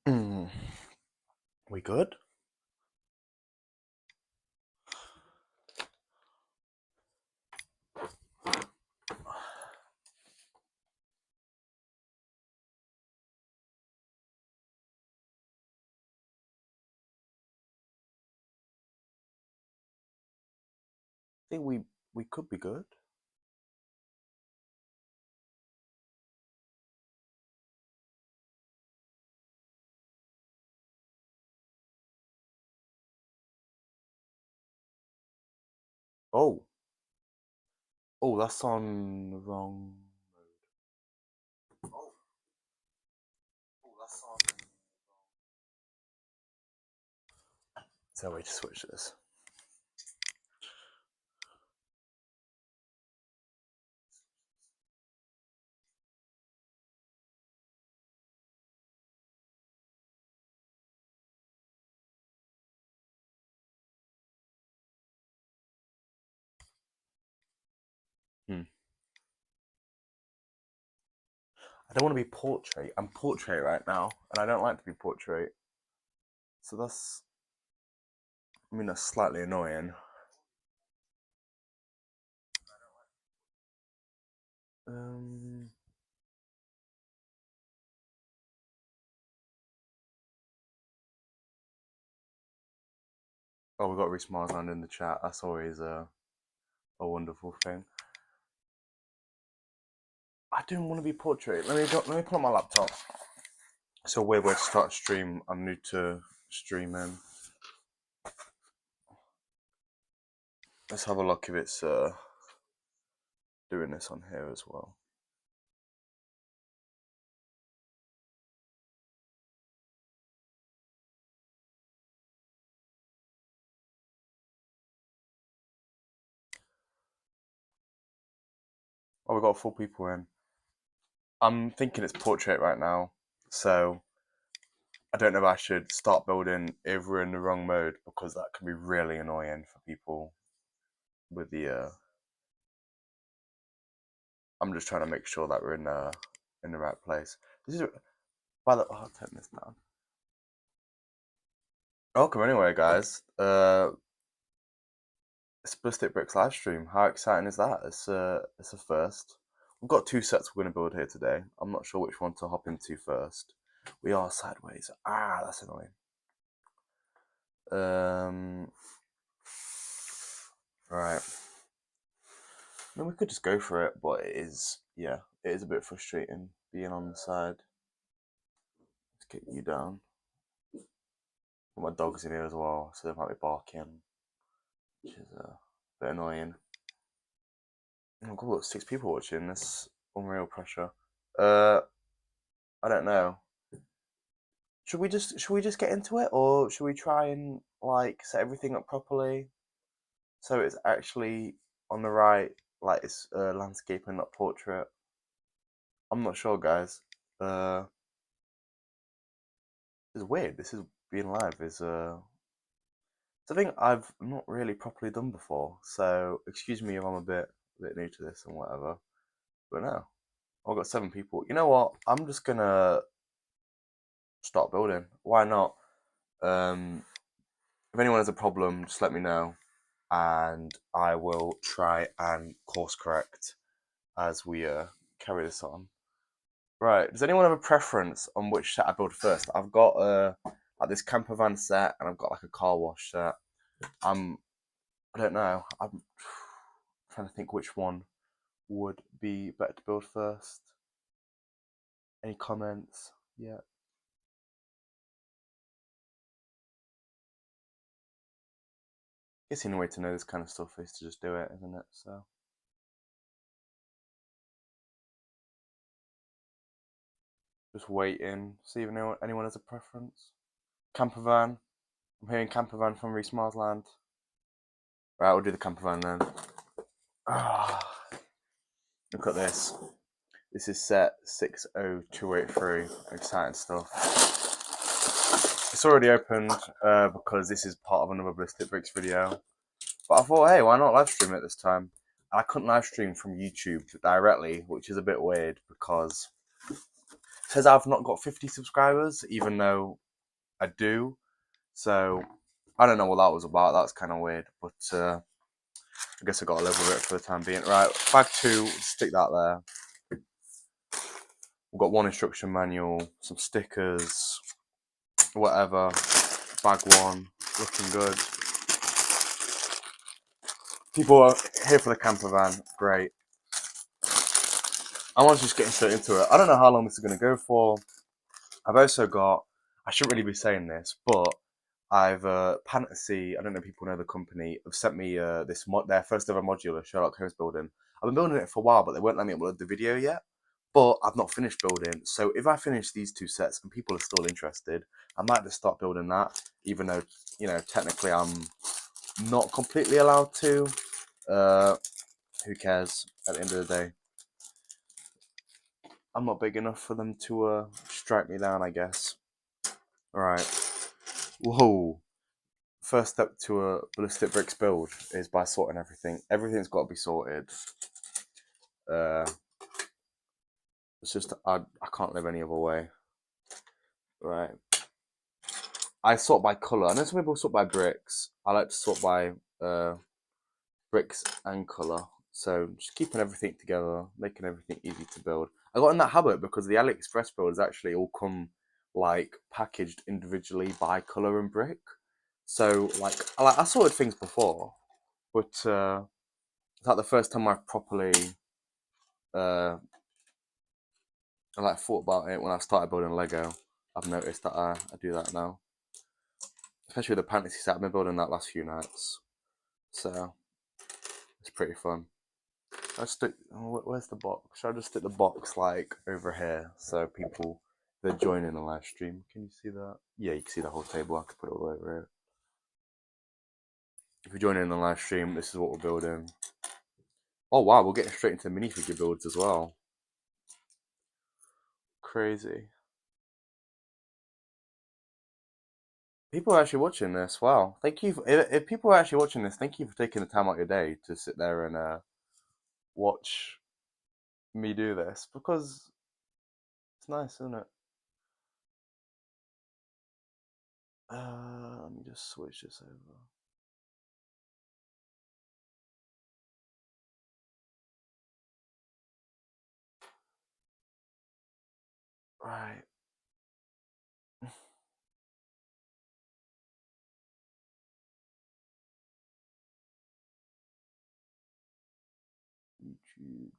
Mm, we good? I think we could be good. Oh, oh, that's on the wrong. Oh, oh, that's on. Is there a way to switch this? Hmm. I don't want to be portrait. I'm portrait right now, and I don't like to be portrait. So that's, I mean, that's slightly annoying. Um. Oh, we got Reese Marsland in the chat. That's always a wonderful thing. I don't want to be portrait. Let me pull up my laptop. It's a weird way to start a stream. I'm new to streaming. Let's have a look if it's doing this on here as well. Oh, we got 4 people in. I'm thinking it's portrait right now, so I don't know if I should start building if we're in the wrong mode, because that can be really annoying for people with the. I'm just trying to make sure that we're in the right place. This is by the. Oh, I'll turn this down. Welcome anyway, guys. Splistic Bricks live stream. How exciting is that? It's a first. We've got 2 sets we're going to build here today. I'm not sure which one to hop into first. We are sideways. Ah, that's annoying. Right. I mean, we could just go for it, but it is, yeah, it is a bit frustrating being on the side. Let's get you down. Got my dog's in here as well, so they might be barking, which is a bit annoying. Oh god, got 6 people watching. That's unreal pressure. I don't know. Should we just get into it, or should we try and like set everything up properly so it's actually on the right, like it's landscape and not portrait? I'm not sure, guys. Uh, it's weird. This is being live is something I've not really properly done before. So excuse me if I'm a bit new to this and whatever. But no, I've got 7 people. You know what? I'm just gonna start building. Why not? Um, if anyone has a problem, just let me know, and I will try and course correct as we carry this on. Right. Does anyone have a preference on which set I build first? I've got like this camper van set, and I've got like a car wash set. I don't know. I'm trying to think which one would be better to build first. Any comments? Yeah. I guess the only way to know this kind of stuff is to just do it, isn't it? So just waiting. See if anyone has a preference. Camper van. I'm hearing camper van from Reese Marsland. Right, we'll do the camper van then. Ah, look at this. This is set 60283. Exciting stuff. It's already opened because this is part of another Ballistic Bricks video. But I thought, hey, why not live stream it this time? I couldn't live stream from YouTube directly, which is a bit weird because says I've not got 50 subscribers, even though I do. So I don't know what that was about. That's kind of weird, but I guess I got to live with it for the time being. Right, bag 2, stick that there. We've got one instruction manual, some stickers, whatever. Bag 1, looking good. People are here for the camper van, great. I want to just get straight into it. I don't know how long this is going to go for. I've also got, I shouldn't really be saying this, but I've Fantasy, I don't know if people know the company, have sent me their first ever modular Sherlock Holmes building. I've been building it for a while, but they won't let me upload the video yet. But I've not finished building, so if I finish these 2 sets and people are still interested, I might just start building that, even though, you know, technically I'm not completely allowed to. Who cares at the end of the day? I'm not big enough for them to strike me down, I guess. Alright. Whoa. First step to a ballistic bricks build is by sorting everything. Everything's got to be sorted. It's just, I can't live any other way. Right. I sort by colour. I know some people sort by bricks. I like to sort by bricks and colour. So just keeping everything together, making everything easy to build. I got in that habit because the AliExpress builds actually all come like packaged individually by colour and brick. So like I sorted things before, but it's like the first time I've properly I thought about it when I started building Lego. I've noticed that I do that now, especially with the fantasy set. I've been building that last few nights, so it's pretty fun. I stick. Where's the box? Should I just stick the box like over here so people they're joining the live stream? Can you see that? Yeah, you can see the whole table. I could put it all over here. If you're joining the live stream, this is what we're building. Oh wow, we're getting straight into minifigure builds as well. Crazy. People are actually watching this. Wow, thank you. If people are actually watching this, thank you for taking the time out of your day to sit there and watch me do this because it's nice, isn't it? Let me just switch this over. Right. YouTube.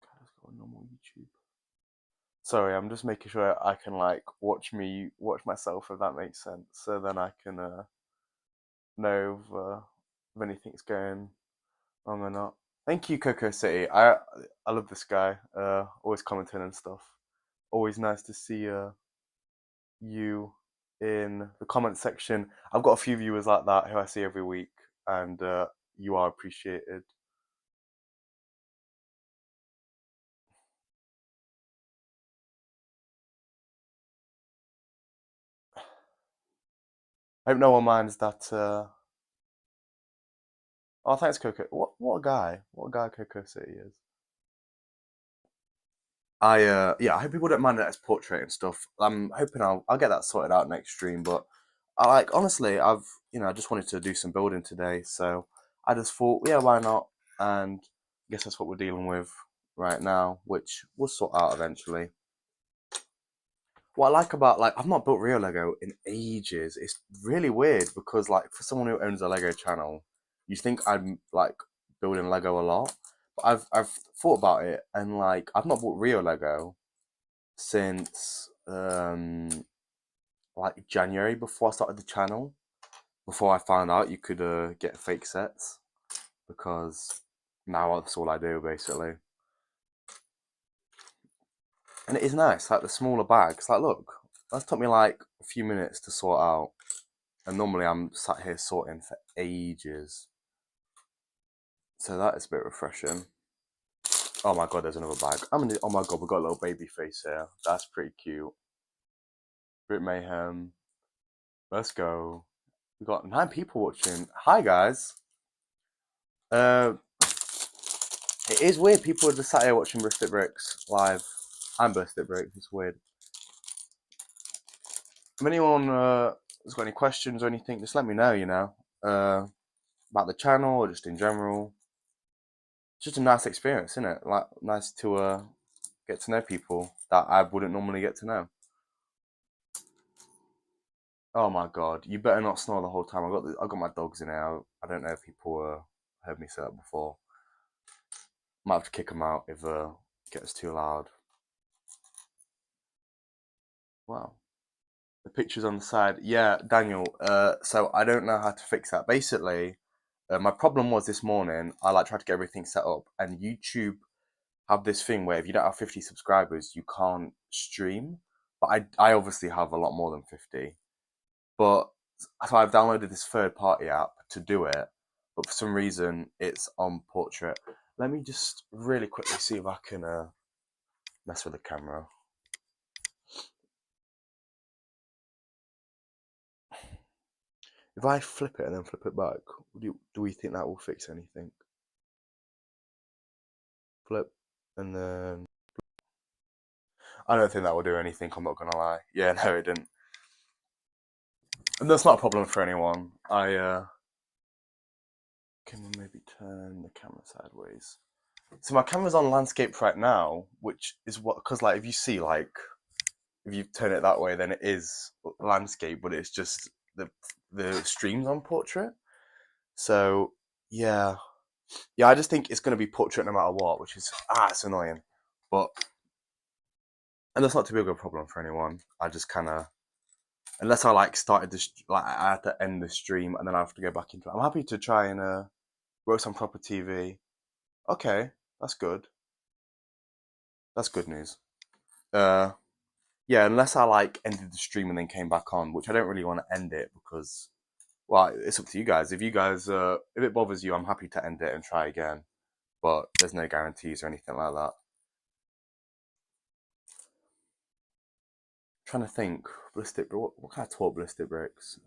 Let's go on normal YouTube. Sorry, I'm just making sure I can like watch myself if that makes sense. So then I can know if anything's going wrong or not. Thank you, Coco City. I love this guy. Always commenting and stuff. Always nice to see you in the comment section. I've got a few viewers like that who I see every week, and you are appreciated. I hope no one minds that. Oh, thanks, Coco. What a guy! What a guy Coco City is. Yeah, I hope people don't mind that it's portrait and stuff. I'm hoping I'll get that sorted out next stream. But I like honestly, I just wanted to do some building today, so I just thought, yeah, why not? And I guess that's what we're dealing with right now, which we'll sort out eventually. What I like about like I've not built real Lego in ages. It's really weird because like for someone who owns a Lego channel, you think I'm like building Lego a lot, but I've thought about it and like I've not bought real Lego since like January before I started the channel. Before I found out you could get fake sets because now that's all I do basically. And it is nice, like the smaller bags. Like, look, that took me like a few minutes to sort out, and normally I'm sat here sorting for ages. So that is a bit refreshing. Oh my god, there's another bag. Oh my god, we've got a little baby face here. That's pretty cute. Brit Mayhem. Let's go. We got 9 people watching. Hi guys. Uh, it is weird. People are just sat here watching Ballistic Bricks live. I'm Ballistic Bricks. It's weird. If anyone has got any questions or anything, just let me know. About the channel or just in general. It's just a nice experience, isn't it? Like nice to get to know people that I wouldn't normally get to know. Oh my god, you better not snore the whole time. I got my dogs in here. I don't know if people heard me say that before. Might have to kick them out if it gets too loud. Wow. The pictures on the side. Yeah, Daniel. So I don't know how to fix that. Basically, my problem was this morning. I tried to get everything set up, and YouTube have this thing where if you don't have 50 subscribers, you can't stream. But I obviously have a lot more than 50. But so I've downloaded this third party app to do it, but for some reason it's on portrait. Let me just really quickly see if I can mess with the camera. If I flip it and then flip it back, do we think that will fix anything? Flip and then I don't think that will do anything. I'm not gonna lie. Yeah, no, it didn't. And that's not a problem for anyone. Can we maybe turn the camera sideways? So my camera's on landscape right now, which is because if you see if you turn it that way, then it is landscape, but it's just the stream's on portrait. So yeah, I just think it's gonna be portrait no matter what, which is it's annoying, but and that's not too big of a problem for anyone. I just kind of unless I started this I had to end the stream and then I have to go back into it. I'm happy to try and roast on proper TV. Okay, that's good. That's good news. Yeah, unless I ended the stream and then came back on, which I don't really want to end it because, well, it's up to you guys. If you guys, if it bothers you, I'm happy to end it and try again, but there's no guarantees or anything like that. I'm trying to think, what kind of talk Ballistic Bricks?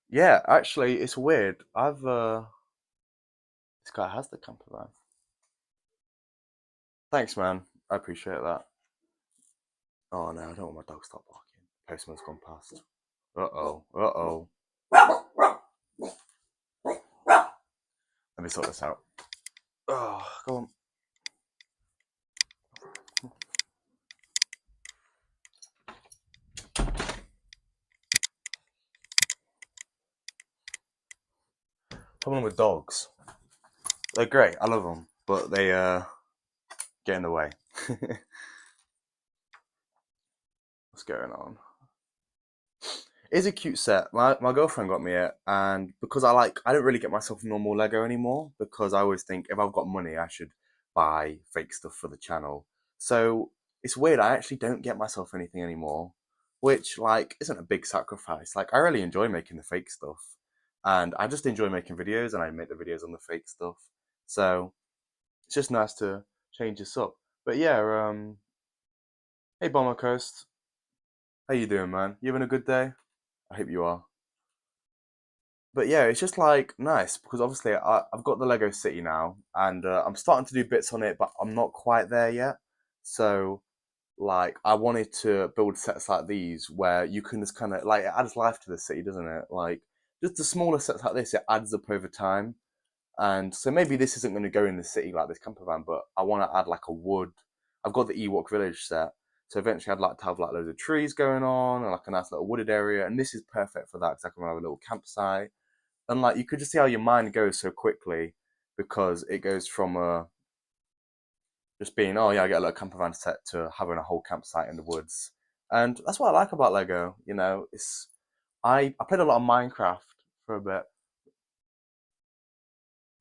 Yeah, actually, it's weird. This guy has the camper van. Thanks, man. I appreciate that. Oh no, I don't want my dog to stop barking. Postman's gone past. Uh-oh, uh-oh. Let me sort this out. Oh, go on. Problem with dogs. They're great. I love them, but they get in the way. What's going on? It's a cute set. My girlfriend got me it, and because I don't really get myself normal Lego anymore because I always think if I've got money, I should buy fake stuff for the channel. So it's weird. I actually don't get myself anything anymore, which isn't a big sacrifice. I really enjoy making the fake stuff, and I just enjoy making videos, and I make the videos on the fake stuff. So it's just nice to change this up. But yeah, hey Bomber Coast, how you doing, man? You having a good day? I hope you are. But yeah, it's just nice because obviously I've got the Lego City now, and I'm starting to do bits on it, but I'm not quite there yet. So I wanted to build sets like these where you can just kind of it adds life to the city, doesn't it? Just the smaller sets like this, it adds up over time. And so maybe this isn't going to go in the city like this camper van, but I want to add a wood. I've got the Ewok village set, so eventually I'd like to have loads of trees going on and a nice little wooded area. And this is perfect for that because I can have a little campsite. And you could just see how your mind goes so quickly because it goes from just being I get a little camper van set to having a whole campsite in the woods. And that's what I like about Lego. It's I played a lot of Minecraft for a bit.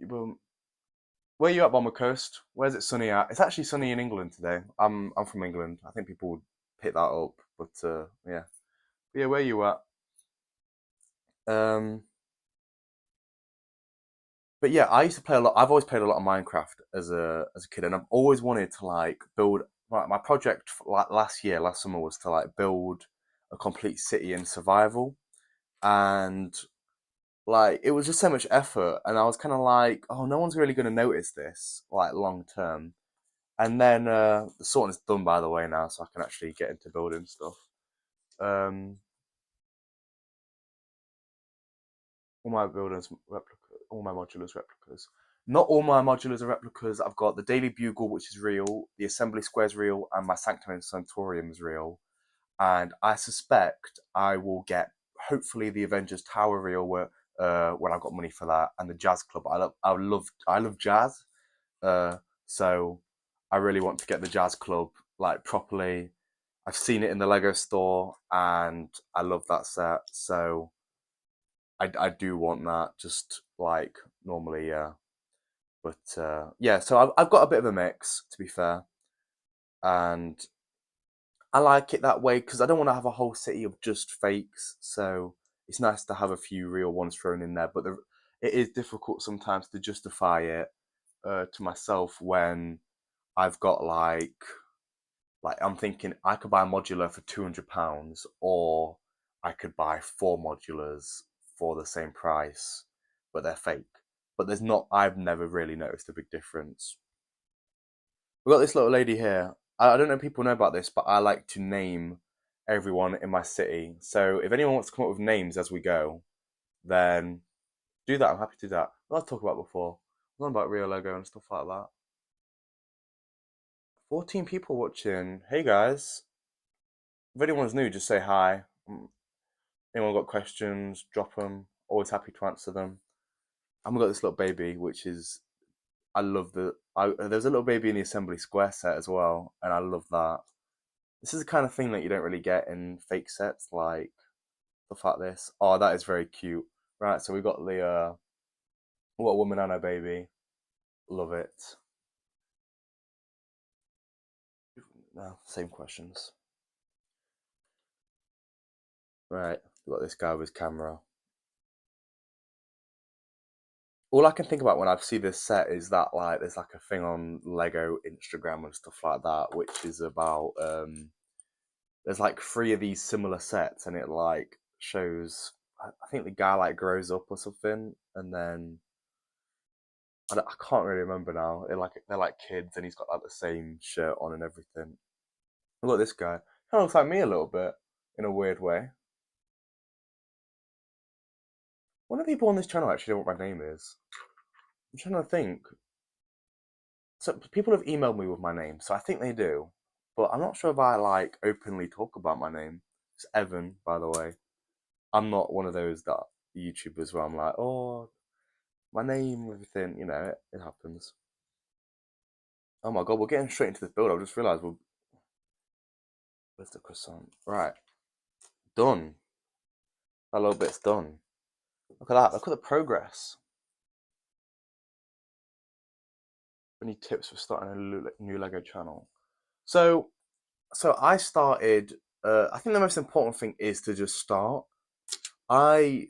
Where are you at, Bomber Coast? Where's it sunny at? It's actually sunny in England today. I'm from England. I think people would pick that up, but yeah. But yeah, where are you at? Um, but yeah, I used to play a lot. I've always played a lot of Minecraft as a kid, and I've always wanted to build. My project last summer was to build a complete city in survival, and like it was just so much effort, and I was kind of like, oh, no one's really going to notice this like long term. And then the sorting is done by the way now, so I can actually get into building stuff. Um, all my buildings replica, all my modulars replicas. Not all my modulars are replicas. I've got the Daily Bugle, which is real, the Assembly Square is real, and my Sanctum and Centaurium is real. And I suspect I will get hopefully the Avengers Tower real when I've got money for that, and the Jazz Club. I love jazz, uh, so I really want to get the Jazz Club like properly. I've seen it in the Lego store, and I love that set. So I do want that. Just like normally, yeah. But yeah, so I've got a bit of a mix, to be fair, and I like it that way because I don't want to have a whole city of just fakes. So it's nice to have a few real ones thrown in there. But it is difficult sometimes to justify it to myself when I've got like I'm thinking I could buy a modular for £200, or I could buy four modulars for the same price, but they're fake. But there's not. I've never really noticed a big difference. We've got this little lady here. I don't know if people know about this, but I like to name everyone in my city. So if anyone wants to come up with names as we go, then do that. I'm happy to do that. I've talked about before. Not about Rio Lego and stuff like that. 14 people watching. Hey guys. If anyone's new, just say hi. Anyone got questions, drop them. Always happy to answer them. I've got this little baby, which is I love there's a little baby in the Assembly Square set as well, and I love that. This is the kind of thing that you don't really get in fake sets, like stuff like this. Oh, that is very cute. Right, so we got the what woman and her baby. Love it. No, same questions. Right, we got this guy with his camera. All I can think about when I see this set is that like there's like a thing on Lego Instagram and stuff like that, which is about there's like three of these similar sets, and it like shows. I think the guy like grows up or something, and then I can't really remember now. They're like kids, and he's got like the same shirt on and everything. Look at this guy. Kind of looks like me a little bit in a weird way. One of the people on this channel actually know what my name is. I'm trying to think. So people have emailed me with my name, so I think they do, but I'm not sure if I like openly talk about my name. It's Evan, by the way. I'm not one of those that YouTubers where I'm like, oh, my name, everything. It happens. Oh my god, we're getting straight into this build. I just realised where's the croissant? Right, done. That little bit's done. Look at that. Look at the progress. Any tips for starting a new Lego channel? So, so I started. I think the most important thing is to just start. I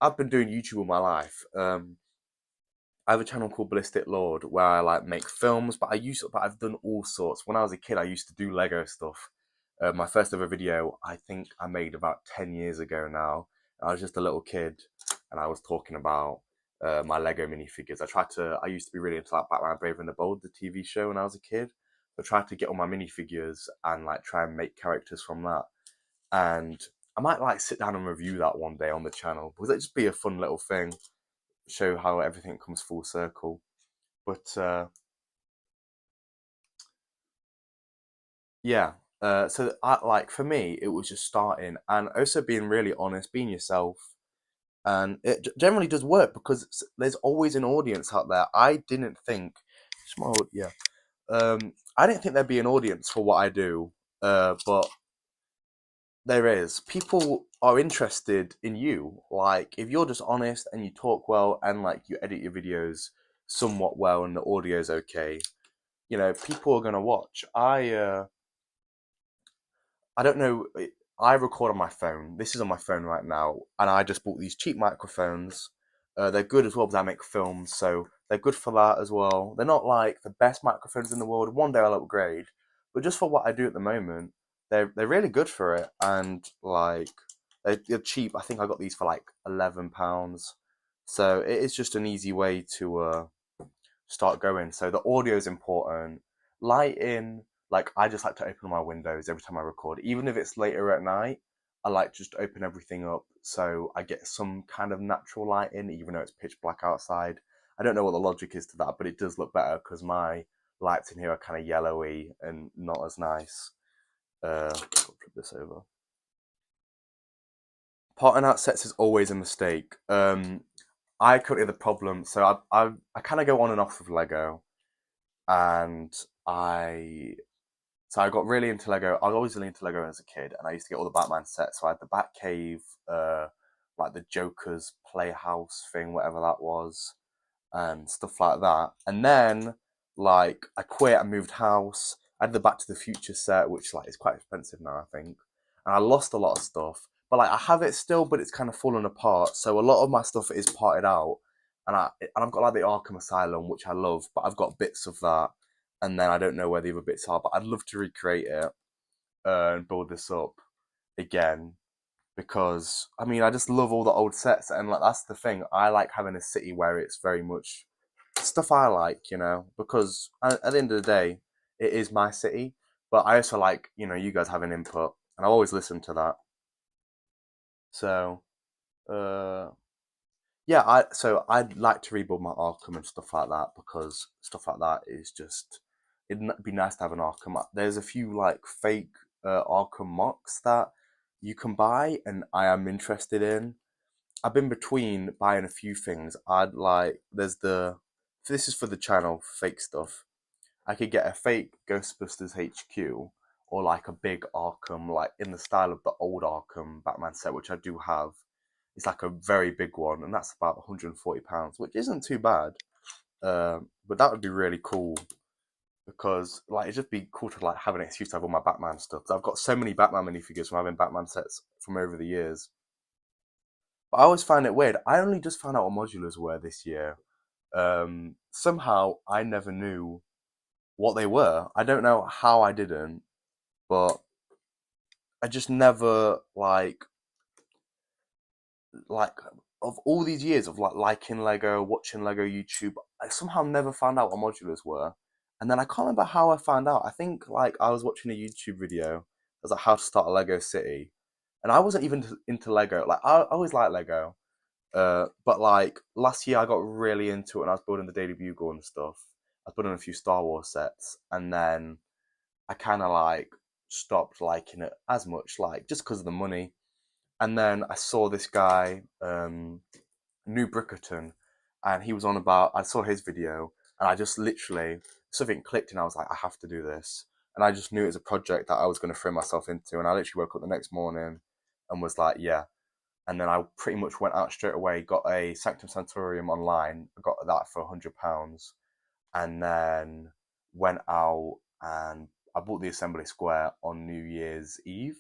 I've been doing YouTube all my life. I have a channel called Ballistic Lord where I like make films, but I've done all sorts. When I was a kid, I used to do Lego stuff. My first ever video, I think I made about 10 years ago now. I was just a little kid, and I was talking about my Lego minifigures. I used to be really into like Batman Brave and the Bold, the TV show, when I was a kid. I tried to get all my minifigures and like try and make characters from that. And I might like sit down and review that one day on the channel because it'd just be a fun little thing, show how everything comes full circle. But yeah, so like for me, it was just starting and also being really honest, being yourself, and it generally does work because there's always an audience out there. I didn't think, yeah, I didn't think there'd be an audience for what I do, but there is. People are interested in you. Like if you're just honest and you talk well and like you edit your videos somewhat well and the audio's okay, people are gonna watch. I don't know. I record on my phone. This is on my phone right now, and I just bought these cheap microphones. They're good as well because I make films, so they're good for that as well. They're not like the best microphones in the world. One day I'll upgrade, but just for what I do at the moment, they're really good for it, and like They're cheap. I think I got these for like £11. So it is just an easy way to start going. So the audio is important. Lighting, like I just like to open my windows every time I record, even if it's later at night. I like just open everything up so I get some kind of natural light in, even though it's pitch black outside. I don't know what the logic is to that, but it does look better because my lights in here are kind of yellowy and not as nice. Flip this over. Parting out sets is always a mistake. I currently the problem, so I kind of go on and off with Lego, and I so I got really into Lego. I was always really into Lego as a kid, and I used to get all the Batman sets. So I had the Batcave, like the Joker's Playhouse thing, whatever that was, and stuff like that. And then, like, I quit. I moved house. I had the Back to the Future set, which like is quite expensive now, I think. And I lost a lot of stuff, but like I have it still, but it's kind of fallen apart. So a lot of my stuff is parted out, and I've got like the Arkham Asylum, which I love, but I've got bits of that, and then I don't know where the other bits are. But I'd love to recreate it and build this up again because I mean I just love all the old sets and like that's the thing. I like having a city where it's very much stuff I like, because at the end of the day, it is my city. But I also like, you guys having input, and I always listen to that. So, uh, yeah, I'd like to rebuild my Arkham and stuff like that because stuff like that is just it'd be nice to have an Arkham. There's a few like fake Arkham mocks that you can buy, and I am interested in. I've been between buying a few things. This is for the channel, fake stuff. I could get a fake Ghostbusters HQ or like a big Arkham, like in the style of the old Arkham Batman set, which I do have. It's like a very big one, and that's about £140, which isn't too bad. But that would be really cool because like it'd just be cool to like have an excuse to have all my Batman stuff. I've got so many Batman minifigures from having Batman sets from over the years. But I always find it weird. I only just found out what modulars were this year. Somehow I never knew what they were. I don't know how I didn't, but I just never like of all these years of like liking Lego, watching Lego YouTube, I somehow never found out what modulars were. And then I can't remember how I found out. I think like I was watching a YouTube video. It was like how to start a Lego city, and I wasn't even into Lego. Like I always liked Lego, but like last year I got really into it, and I was building the Daily Bugle and stuff. I was building a few Star Wars sets, and then I kind of like stopped liking it as much, like just because of the money. And then I saw this guy, New Brickerton, and he was on about. I saw his video, and I just literally something clicked, and I was like, I have to do this. And I just knew it was a project that I was going to throw myself into. And I literally woke up the next morning and was like, yeah. And then I pretty much went out straight away, got a Sanctum Sanctorum online, got that for £100, and then went out and I bought the Assembly Square on New Year's Eve.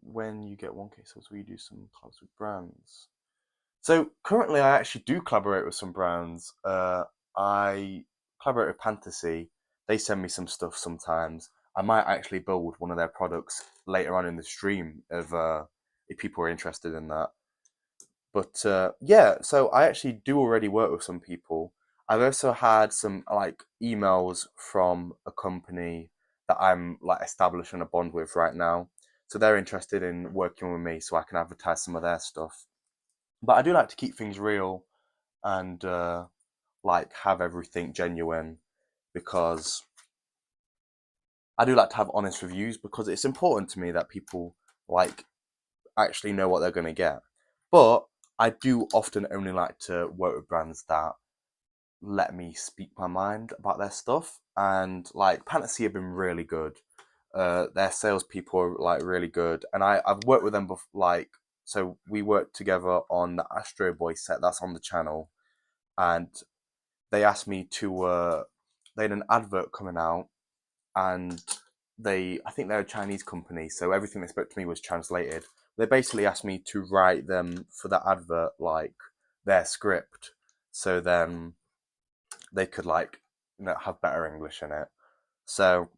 When you get 1K subs, will you do some collabs with brands? So currently, I actually do collaborate with some brands. I collaborate with Fantasy. They send me some stuff sometimes. I might actually build one of their products later on in the stream if people are interested in that. But yeah, so I actually do already work with some people. I've also had some like emails from a company that I'm like establishing a bond with right now. So they're interested in working with me so I can advertise some of their stuff. But I do like to keep things real and like have everything genuine because I do like to have honest reviews because it's important to me that people like actually know what they're going to get. But I do often only like to work with brands that let me speak my mind about their stuff. And like Fantasy have been really good. Their salespeople are like really good, and I've worked with them before. Like so, we worked together on the Astro Boy set that's on the channel, and they asked me to. They had an advert coming out, and I think they're a Chinese company, so everything they spoke to me was translated. They basically asked me to write them for the advert like their script, so then they could like have better English in it. So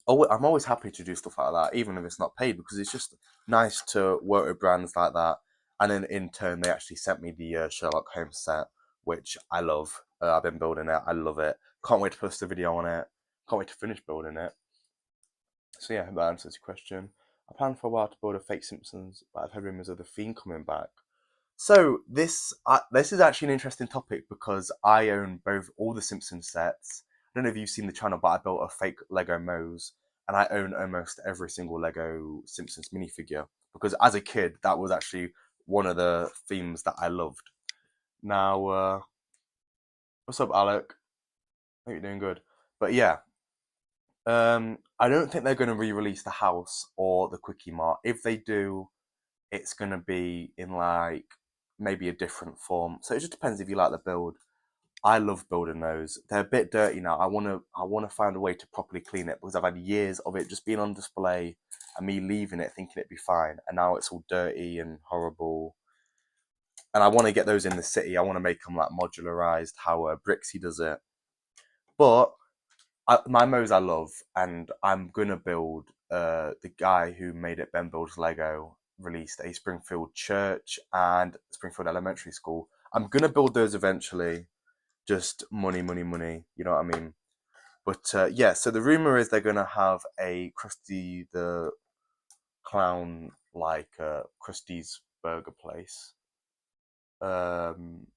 I'm always happy to do stuff like that, even if it's not paid, because it's just nice to work with brands like that. And then in turn, they actually sent me the Sherlock Holmes set, which I love. I've been building it. I love it. Can't wait to post a video on it. Can't wait to finish building it. So yeah, I hope that answers your question. I planned for a while to build a fake Simpsons, but I've heard rumors of the Fiend coming back. So this is actually an interesting topic because I own both all the Simpsons sets. I don't know if you've seen the channel, but I built a fake Lego Moe's, and I own almost every single Lego Simpsons minifigure because as a kid, that was actually one of the themes that I loved. Now, what's up, Alec? Hope you're doing good. But yeah, I don't think they're going to re-release the house or the Quickie Mart. If they do, it's going to be in like maybe a different form. So it just depends if you like the build. I love building those. They're a bit dirty now. I want to find a way to properly clean it because I've had years of it just being on display and me leaving it thinking it'd be fine, and now it's all dirty and horrible. And I want to get those in the city. I want to make them like modularized, how Brixie does it. But my Mo's I love, and I'm gonna build. The guy who made it, Ben Builds Lego, released a Springfield Church and Springfield Elementary School. I'm gonna build those eventually. Just money, money, money. You know what I mean? But yeah, so the rumor is they're gonna have a Krusty the Clown like Krusty's Burger place. Um,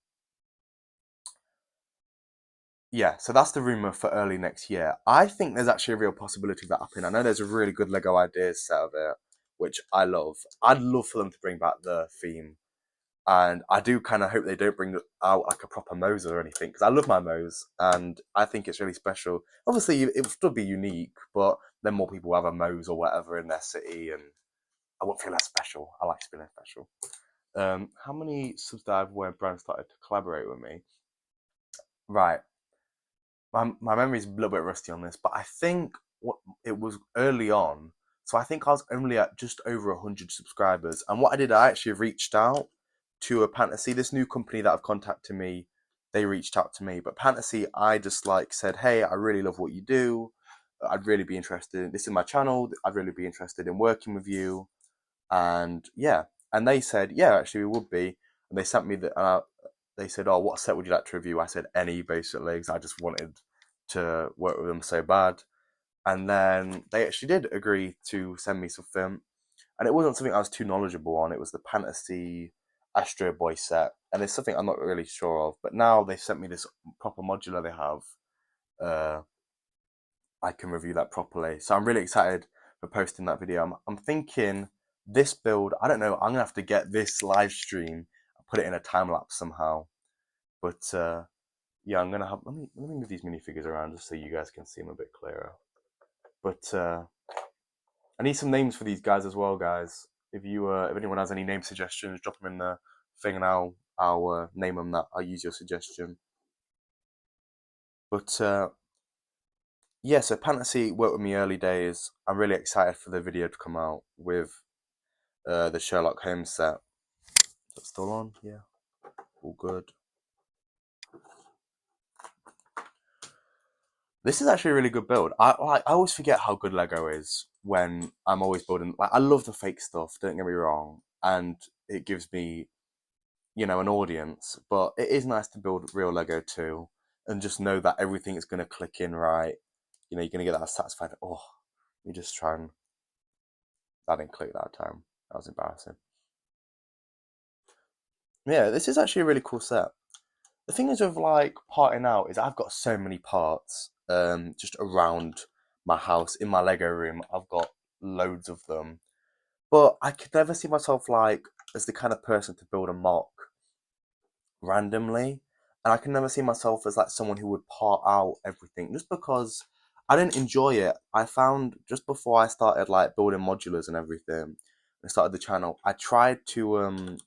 yeah, so that's the rumor for early next year. I think there's actually a real possibility of that happening. I know there's a really good Lego ideas set of it, which I love. I'd love for them to bring back the theme, and I do kind of hope they don't bring out like a proper Moe's or anything because I love my Moe's and I think it's really special. Obviously, it would still be unique, but then more people have a Moe's or whatever in their city, and I won't feel as special. I like feeling special. How many subs do I have where brands started to collaborate with me? Right, my memory's a little bit rusty on this, but I think what it was early on. So I think I was only at just over 100 subscribers. And what I did, I actually reached out to a Fantasy, this new company that have contacted me. They reached out to me, but Fantasy, I just like said, hey, I really love what you do. I'd really be interested. This is my channel. I'd really be interested in working with you. And yeah, and they said, yeah, actually, we would be. And they sent me they said, oh, what set would you like to review? I said, any, basically, because I just wanted to work with them so bad. And then they actually did agree to send me something. And it wasn't something I was too knowledgeable on. It was the Fantasy Astro Boy set. And it's something I'm not really sure of. But now they've sent me this proper modular they have. Uh, I can review that properly. So I'm really excited for posting that video. I'm thinking this build, I don't know, I'm going to have to get this live stream and put it in a time lapse somehow. But yeah, I'm going to have, let me move these minifigures around just so you guys can see them a bit clearer. But I need some names for these guys as well, guys. If anyone has any name suggestions, drop them in the thing and I'll name them that. I'll use your suggestion. But yeah, so Fantasy worked with me early days. I'm really excited for the video to come out with the Sherlock Holmes set. Is that still on? Yeah, all good. This is actually a really good build. I always forget how good Lego is when I'm always building. Like I love the fake stuff. Don't get me wrong, and it gives me, an audience. But it is nice to build real Lego too, and just know that everything is going to click in right. You're going to get that satisfied. Oh, you just try and that didn't click that time. That was embarrassing. Yeah, this is actually a really cool set. The thing is with like parting out is I've got so many parts just around my house in my Lego room. I've got loads of them, but I could never see myself like as the kind of person to build a mock randomly, and I can never see myself as like someone who would part out everything just because I didn't enjoy it. I found just before I started like building modulars and everything, and started the channel, I tried to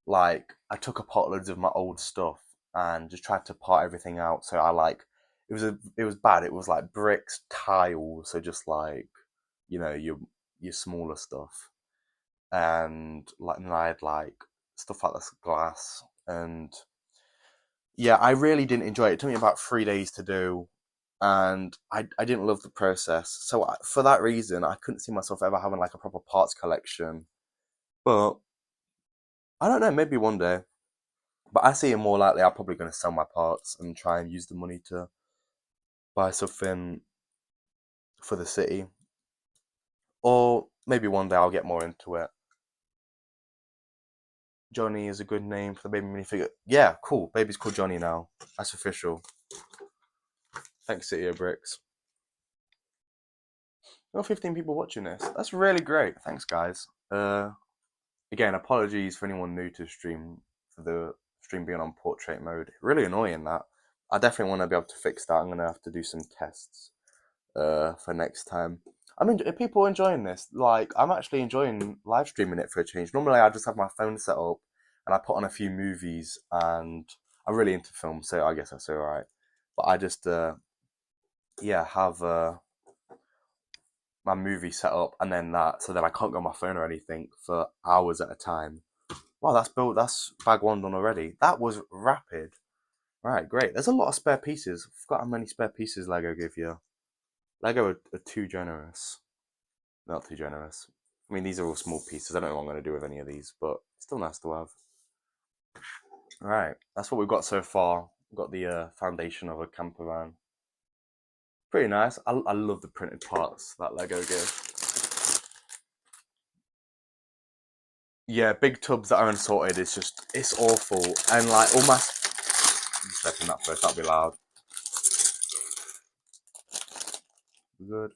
like I took apart loads of my old stuff and just tried to part everything out. So I like it was bad. It was like bricks, tiles, so just like your smaller stuff, and like and I had like stuff like this glass, and yeah, I really didn't enjoy it. It took me about 3 days to do. and I didn't love the process. So for that reason, I couldn't see myself ever having like a proper parts collection. But I don't know, maybe one day. But I see it more likely I'm probably going to sell my parts and try and use the money to buy something for the city. Or maybe one day I'll get more into it. Johnny is a good name for the baby minifigure. Yeah, cool. Baby's called Johnny now. That's official. Thanks, City of Bricks. We got 15 people watching this. That's really great. Thanks, guys. Again, apologies for anyone new to the stream for the stream being on portrait mode. Really annoying that. I definitely want to be able to fix that. I'm gonna have to do some tests for next time. I mean, are people enjoying this? Like, I'm actually enjoying live streaming it for a change. Normally, I just have my phone set up and I put on a few movies, and I'm really into film, so I guess that's alright. But I just, yeah, have my movie set up and then that, so that I can't go on my phone or anything for hours at a time. Wow, that's built. That's bag one done already. That was rapid. Right, great. There's a lot of spare pieces. I forgot how many spare pieces Lego give you. Lego are too generous. Not too generous. I mean, these are all small pieces. I don't know what I'm going to do with any of these, but still nice to have. Right, that's what we've got so far. We've got the foundation of a camper van. Pretty nice. I love the printed parts that Lego give. Yeah, big tubs that are unsorted is just, it's awful. And like almost, step in that first, that'll be loud. Good.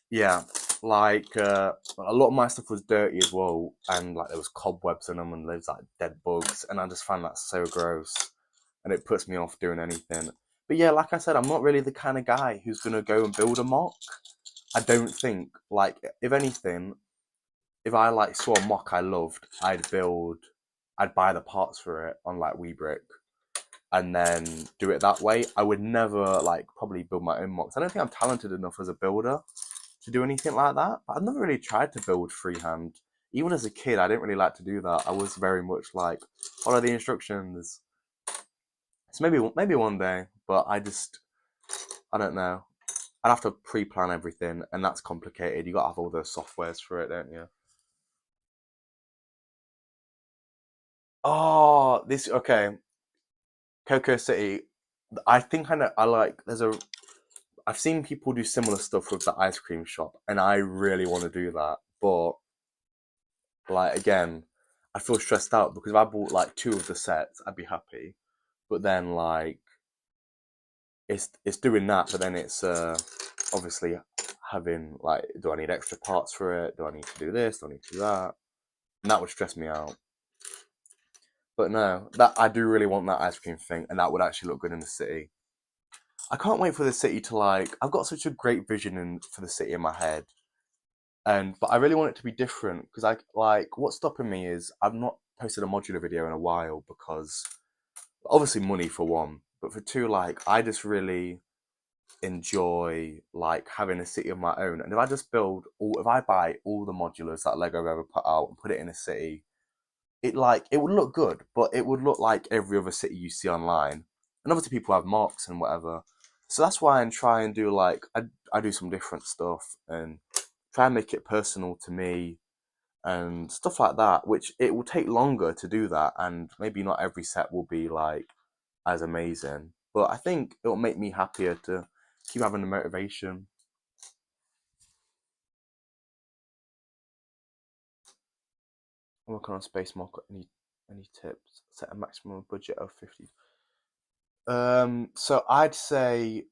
Yeah, like a lot of my stuff was dirty as well, and like there was cobwebs in them, and there's like dead bugs, and I just find that so gross, and it puts me off doing anything. But yeah, like I said, I'm not really the kind of guy who's gonna go and build a mock. I don't think. Like, if anything, if I like saw a mock I loved, I'd buy the parts for it on like WeBrick, and then do it that way. I would never like probably build my own mocks. I don't think I'm talented enough as a builder to do anything like that. But I've never really tried to build freehand. Even as a kid, I didn't really like to do that. I was very much like follow the instructions. So maybe one day, but I don't know. I'd have to pre-plan everything, and that's complicated. You got to have all those softwares for it, don't you? Oh, this okay. Cocoa City. I think I know. I like. I've seen people do similar stuff with the ice cream shop, and I really want to do that. But like again, I feel stressed out because if I bought like two of the sets, I'd be happy. But then like it's doing that, but then it's obviously having like, do I need extra parts for it? Do I need to do this? Do I need to do that? And that would stress me out. But no, that I do really want that ice cream thing, and that would actually look good in the city. I can't wait for the city to like. I've got such a great vision for the city in my head, and but I really want it to be different because I like what's stopping me is I've not posted a modular video in a while because obviously money for one, but for two, like I just really enjoy like having a city of my own. And if I buy all the modulars that Lego have ever put out and put it in a city, it would look good, but it would look like every other city you see online. And obviously people have mocks and whatever. So that's why I try and do like I do some different stuff and try and make it personal to me and stuff like that, which it will take longer to do that, and maybe not every set will be like as amazing. But I think it'll make me happier to keep having the motivation. I'm working on Space Mock. Any tips? Set a maximum budget of 50. So I'd say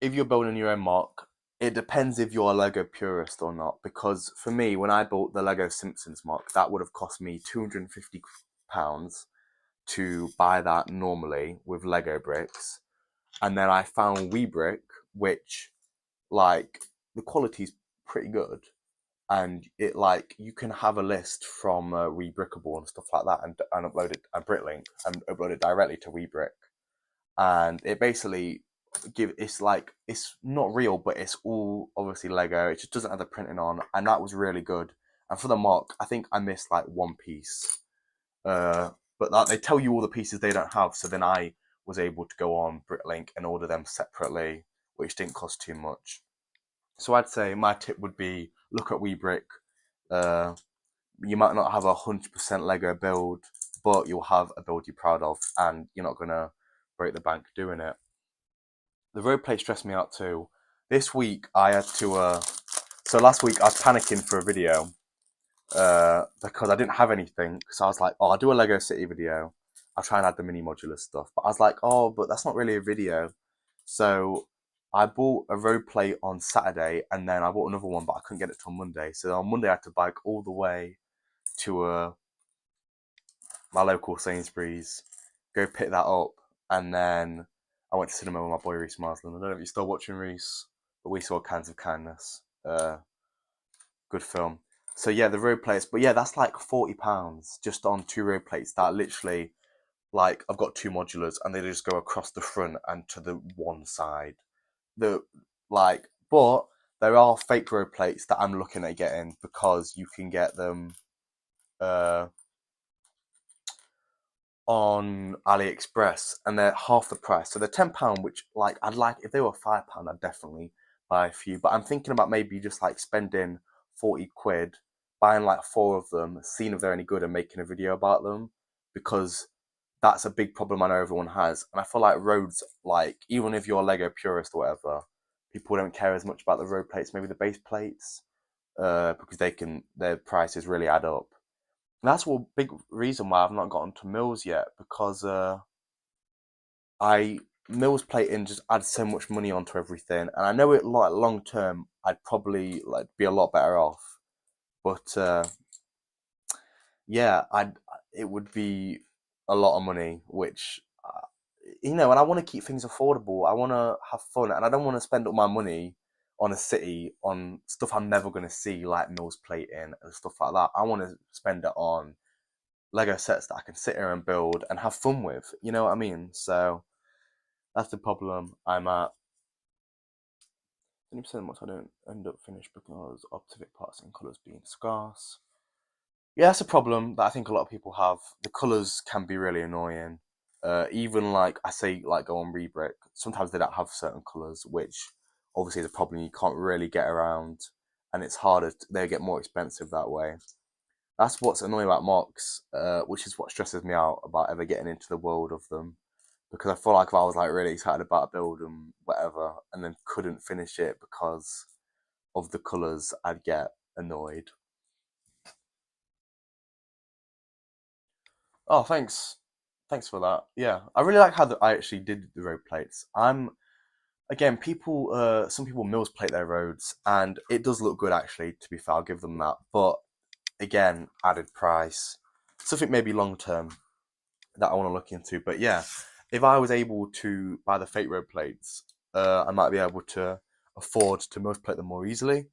if you're building your own mock, it depends if you're a Lego purist or not. Because for me, when I bought the Lego Simpsons mock, that would have cost me £250 to buy that normally with Lego bricks. And then I found WeBrick, which like the quality's pretty good, and it like you can have a list from Rebrickable and stuff like that, and upload it a Britlink and upload it directly to WeBrick, and it basically it's like it's not real, but it's all obviously Lego. It just doesn't have the printing on, and that was really good. And for the mock, I think I missed like one piece, but that they tell you all the pieces they don't have. So then I was able to go on Bricklink and order them separately, which didn't cost too much. So I'd say my tip would be look at WeBrick. Uh, you might not have 100% Lego build, but you'll have a build you're proud of, and you're not gonna break the bank doing it. The road plate stressed me out too. This week I had to. So last week I was panicking for a video because I didn't have anything. So I was like, oh, I'll do a Lego City video. I'll try and add the mini modular stuff. But I was like, oh, but that's not really a video. So I bought a road plate on Saturday, and then I bought another one, but I couldn't get it till Monday. So on Monday I had to bike all the way to my local Sainsbury's, go pick that up, and then I went to cinema with my boy Reese Marsland. I don't know if you're still watching Reese, but we saw Cans of Kindness. Good film. So yeah, the road plates, but yeah, that's like £40 just on 2 road plates that literally, like, I've got 2 modulars and they just go across the front and to the one side. The like, but there are fake road plates that I'm looking at getting because you can get them uh, on AliExpress and they're half the price. So they're £10, which, like, I'd like, if they were £5, I'd definitely buy a few. But I'm thinking about maybe just like spending 40 quid, buying like 4 of them, seeing if they're any good and making a video about them, because that's a big problem I know everyone has. And I feel like roads, like, even if you're a Lego purist or whatever, people don't care as much about the road plates, maybe the base plates, because their prices really add up. And that's one big reason why I've not gotten to Mills yet, because I Mills plating just adds so much money onto everything, and I know it, like, long term I'd probably like be a lot better off, but yeah, it would be a lot of money, which and I want to keep things affordable. I want to have fun, and I don't want to spend all my money on a city on stuff I'm never going to see, like Mills plating and stuff like that. I want to spend it on Lego sets that I can sit here and build and have fun with. You know what I mean? So that's the problem I'm at. 20% what I don't end up finished because of specific parts and colours being scarce. Yeah, that's a problem that I think a lot of people have. The colours can be really annoying. Even like I say, like go on Rebrick. Sometimes they don't have certain colours, which obviously is a problem you can't really get around, and it's harder. They get more expensive that way. That's what's annoying about mocks, which is what stresses me out about ever getting into the world of them. Because I feel like if I was like really excited about a build and whatever, and then couldn't finish it because of the colours, I'd get annoyed. Oh, thanks for that. Yeah, I really like how I actually did the road plates. Again, some people Mills plate their roads, and it does look good actually. To be fair, I'll give them that. But again, added price, something maybe long term that I want to look into. But yeah, if I was able to buy the fake road plates, I might be able to afford to most plate them more easily.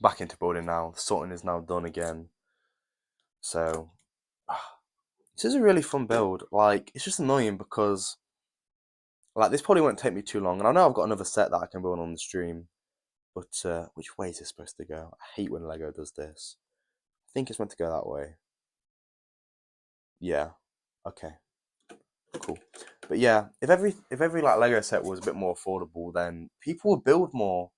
Back into building now. The sorting is now done again. So this is a really fun build. Like, it's just annoying because, like, this probably won't take me too long. And I know I've got another set that I can build on the stream. But which way is it supposed to go? I hate when Lego does this. I think it's meant to go that way. Yeah. Okay. Cool. But yeah, if every like Lego set was a bit more affordable, then people would build more.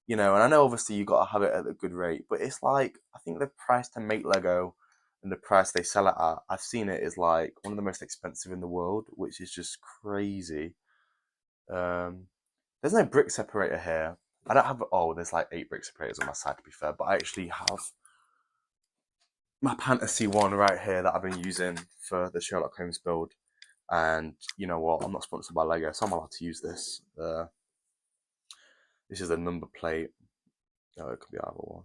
And I know obviously you got to have it at a good rate, but it's like I think the price to make Lego and the price they sell it at, I've seen it is like one of the most expensive in the world, which is just crazy. Um, there's no brick separator here. I don't have. Oh, there's like 8 brick separators on my side to be fair, but I actually have my Fantasy one right here that I've been using for the Sherlock Holmes build. And you know what? I'm not sponsored by Lego, so I'm allowed to use this. This is a number plate. Oh, it could be either one.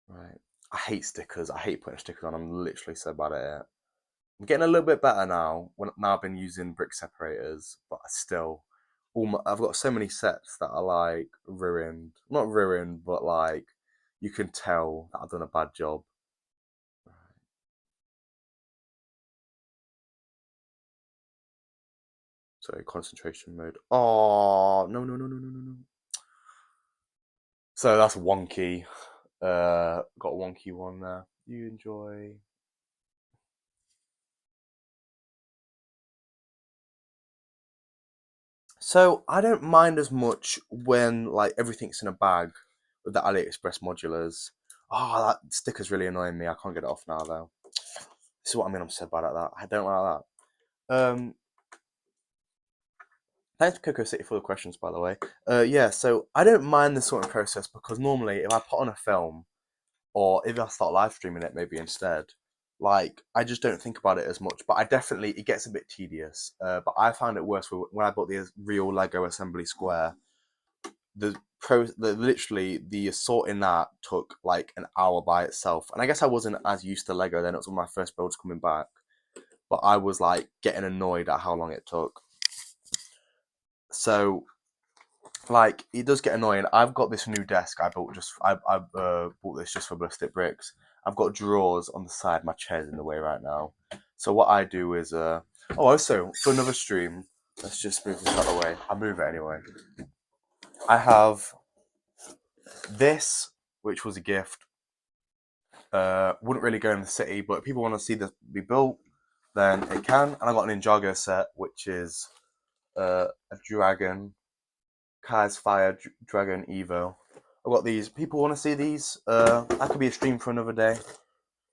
Right. I hate stickers. I hate putting stickers on. I'm literally so bad at it. I'm getting a little bit better now. Now I've been using brick separators, but I still, I've got so many sets that are like ruined. Not ruined, but like you can tell that I've done a bad job. So concentration mode. Oh no no no no no no no. So that's wonky. Got a wonky one there. You enjoy. So I don't mind as much when like everything's in a bag with the AliExpress modulars. Oh, that sticker's really annoying me. I can't get it off now though. This is what I mean. I'm so bad at that. I don't like that. Thanks Coco City for the questions, by the way. Yeah, so I don't mind the sorting process because normally if I put on a film or if I start live streaming it, maybe instead, like I just don't think about it as much. But I definitely it gets a bit tedious. But I found it worse when I bought the real Lego Assembly Square. Literally the sorting that took like an hour by itself, and I guess I wasn't as used to Lego then. It was one of my first builds coming back, but I was like getting annoyed at how long it took. So like it does get annoying. I've got this new desk I built I bought this just for Ballistic Bricks. I've got drawers on the side. My chair's in the way right now. So what I do is also for another stream. Let's just move this out of the way. I'll move it anyway. I have this, which was a gift. Wouldn't really go in the city, but if people want to see this be built, then it can. And I got an Ninjago set, which is a dragon, Kai's Fire Dragon Evo. I've got these. People want to see these. That could be a stream for another day.